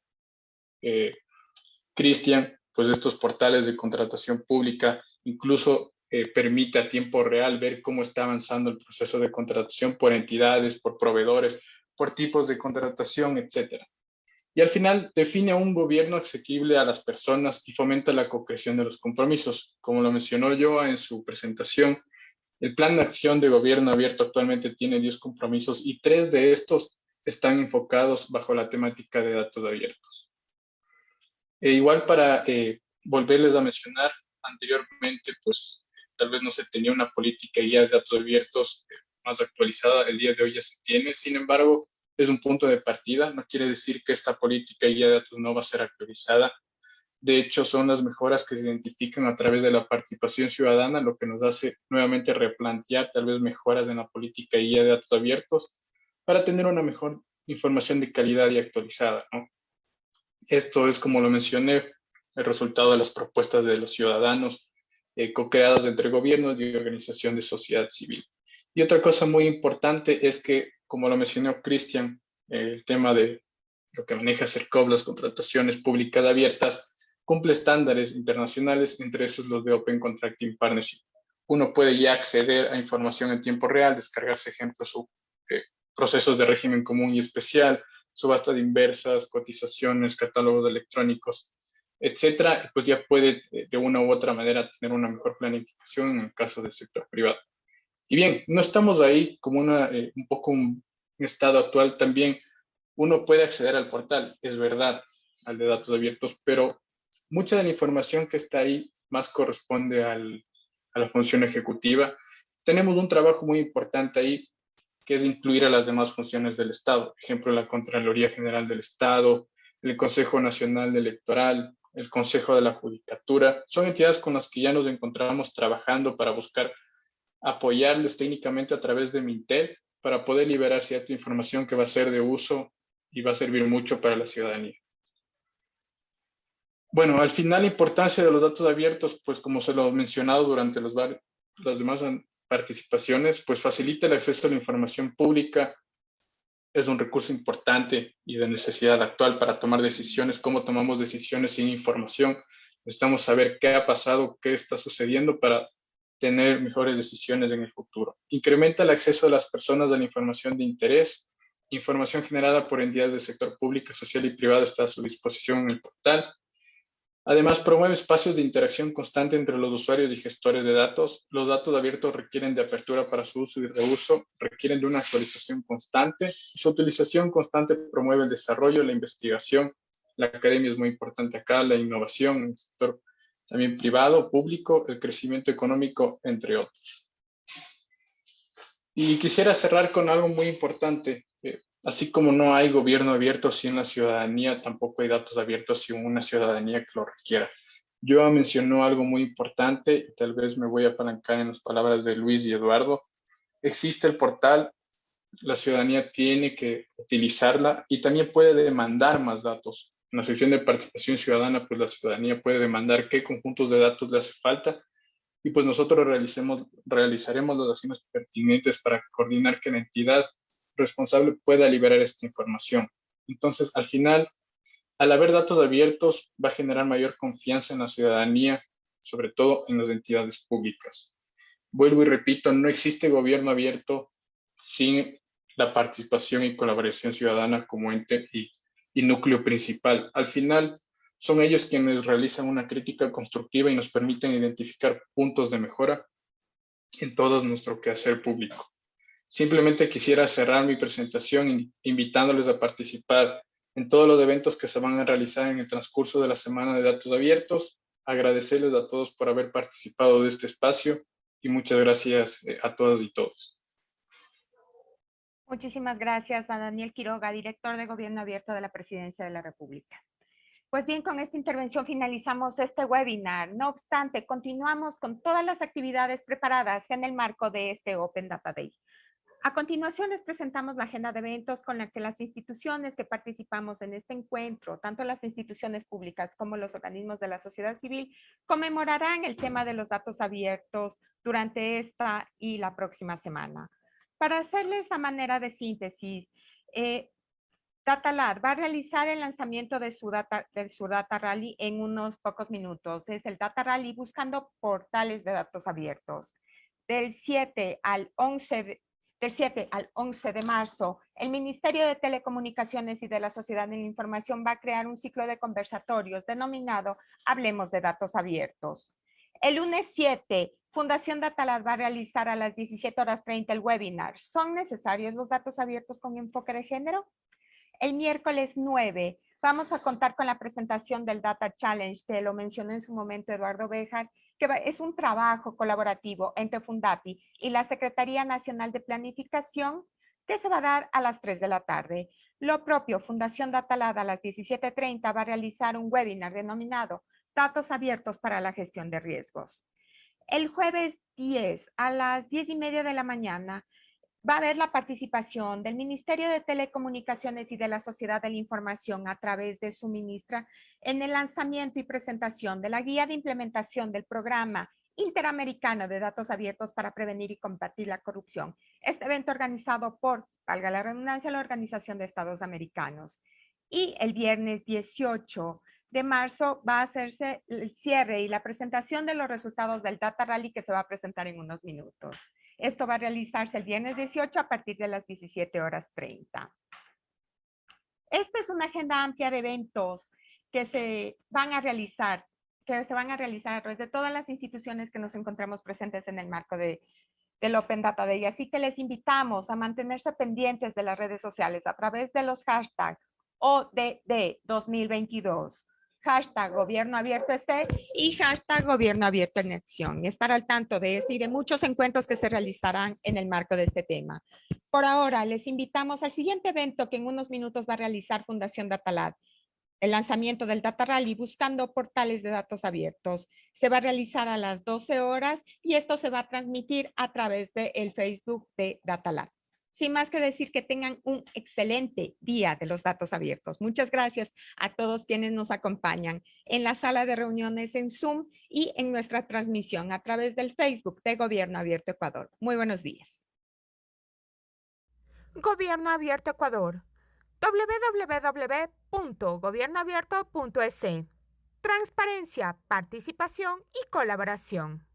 Cristian, pues estos portales de contratación pública incluso permite a tiempo real ver cómo está avanzando el proceso de contratación por entidades, por proveedores, por tipos de contratación, etcétera. Y al final define un gobierno asequible a las personas y fomenta la concreción de los compromisos. Como lo mencionó Joa en su presentación, El plan de acción de gobierno abierto actualmente tiene 10 compromisos y 3 de estos están enfocados bajo la temática de datos abiertos. Igual para volverles a mencionar, anteriormente, pues tal vez no se tenía una política y guía de datos abiertos más actualizada, el día de hoy ya se tiene, sin embargo, es un punto de partida, no quiere decir que esta política y guía de datos no va a ser actualizada. De hecho, son las mejoras que se identifican a través de la participación ciudadana, lo que nos hace nuevamente replantear tal vez mejoras en la política y guía de datos abiertos para tener una mejor información de calidad y actualizada, ¿no? Esto es, como lo mencioné, el resultado de las propuestas de los ciudadanos co-creadas entre gobiernos y organización de sociedad civil. Y otra cosa muy importante es que, como lo mencionó Cristian, el tema de lo que maneja CERCOV, las contrataciones públicas abiertas, cumple estándares internacionales, entre esos los de Open Contracting Partnership. Uno puede ya acceder a información en tiempo real, descargarse ejemplos o procesos de régimen común y especial, subasta de inversas, cotizaciones, catálogos electrónicos, etcétera, pues ya puede de una u otra manera tener una mejor planificación en el caso del sector privado. Y bien, no estamos ahí como un poco un estado actual. También uno puede acceder al portal, es verdad, al de datos abiertos, pero mucha de la información que está ahí más corresponde a la función ejecutiva. Tenemos un trabajo muy importante ahí, que es incluir a las demás funciones del Estado. Ejemplo, la Contraloría General del Estado, el Consejo Nacional Electoral, el Consejo de la Judicatura. Son entidades con las que ya nos encontramos trabajando para buscar apoyarles técnicamente a través de Mintel para poder liberar cierta información que va a ser de uso y va a servir mucho para la ciudadanía. Bueno, al final la importancia de los datos abiertos, pues como se lo he mencionado durante las demás participaciones, pues facilita el acceso a la información pública, es un recurso importante y de necesidad actual para tomar decisiones. ¿Cómo tomamos decisiones sin información? Necesitamos saber qué ha pasado, qué está sucediendo para tener mejores decisiones en el futuro. Incrementa el acceso de las personas a la información de interés. Información generada por entidades del sector público, social y privado está a su disposición en el portal. Además, promueve espacios de interacción constante entre los usuarios y gestores de datos. Los datos abiertos requieren de apertura para su uso y reuso, requieren de una actualización constante. Su utilización constante promueve el desarrollo, la investigación. La academia es muy importante acá, la innovación en el sector también privado, público, el crecimiento económico, entre otros. Y quisiera cerrar con algo muy importante. Así como no hay gobierno abierto sin la ciudadanía, tampoco hay datos abiertos sin una ciudadanía que lo requiera. Yo mencionó algo muy importante y tal vez me voy a apalancar en las palabras de Luis y Eduardo. Existe el portal, la ciudadanía tiene que utilizarla y también puede demandar más datos. En la sección de participación ciudadana, pues la ciudadanía puede demandar qué conjuntos de datos le hace falta y pues nosotros realizaremos las acciones pertinentes para coordinar que la entidad responsable pueda liberar esta información. Entonces, al final, al haber datos abiertos, va a generar mayor confianza en la ciudadanía, sobre todo en las entidades públicas. Vuelvo y repito, no existe gobierno abierto sin la participación y colaboración ciudadana como ente y núcleo principal. Al final, son ellos quienes realizan una crítica constructiva y nos permiten identificar puntos de mejora en todo nuestro quehacer público. Simplemente quisiera cerrar mi presentación invitándoles a participar en todos los eventos que se van a realizar en el transcurso de la Semana de Datos Abiertos. Agradecerles a todos por haber participado de este espacio y muchas gracias a todas y todos. Muchísimas gracias a Daniel Quiroga, director de Gobierno Abierto de la Presidencia de la República. Pues bien, con esta intervención finalizamos este webinar. No obstante, continuamos con todas las actividades preparadas en el marco de este Open Data Day. A continuación les presentamos la agenda de eventos con la que las instituciones que participamos en este encuentro, tanto las instituciones públicas como los organismos de la sociedad civil, conmemorarán el tema de los datos abiertos durante esta y la próxima semana. Para hacerles a manera de síntesis, DataLab va a realizar el lanzamiento de su Data Rally en unos pocos minutos. Es el Data Rally buscando portales de datos abiertos. Del 7 al 11 de marzo, el Ministerio de Telecomunicaciones y de la Sociedad de la Información va a crear un ciclo de conversatorios denominado Hablemos de Datos Abiertos. El lunes 7 Fundación Datalab va a realizar a las 17:30 el webinar. ¿Son necesarios los datos abiertos con enfoque de género? El miércoles 9 vamos a contar con la presentación del Data Challenge, que lo mencionó en su momento Eduardo Béjar, que es un trabajo colaborativo entre Fundapi y la Secretaría Nacional de Planificación, que se va a dar a las 3 de la tarde. Lo propio, Fundación Datalab a las 17:30 va a realizar un webinar denominado Datos Abiertos para la Gestión de Riesgos. El jueves 10 a las 10:30 de la mañana va a haber la participación del Ministerio de Telecomunicaciones y de la Sociedad de la Información a través de su ministra en el lanzamiento y presentación de la guía de implementación del Programa Interamericano de Datos Abiertos para Prevenir y Combatir la Corrupción. Este evento organizado por, valga la redundancia, la Organización de Estados Americanos. Y el viernes 18 de marzo va a hacerse el cierre y la presentación de los resultados del Data Rally, que se va a presentar en unos minutos. Esto va a realizarse el viernes 18 a partir de las 17:30. Esta es una agenda amplia de eventos que se van a realizar a través de todas las instituciones que nos encontramos presentes en el marco del Open Data Day. Así que les invitamos a mantenerse pendientes de las redes sociales a través de los hashtags ODD 2022. Hashtag Gobierno Abierto EC y hashtag Gobierno Abierto en Acción. Y estar al tanto de este y de muchos encuentros que se realizarán en el marco de este tema. Por ahora, les invitamos al siguiente evento que en unos minutos va a realizar Fundación Datalab. El lanzamiento del Data Rally buscando portales de datos abiertos. Se va a realizar a las 12 horas y esto se va a transmitir a través del Facebook de Datalab. Sin más que decir, que tengan un excelente día de los datos abiertos. Muchas gracias a todos quienes nos acompañan en la sala de reuniones en Zoom y en nuestra transmisión a través del Facebook de Gobierno Abierto Ecuador. Muy buenos días. Gobierno Abierto Ecuador. www.gobiernoabierto.es. Transparencia, participación y colaboración.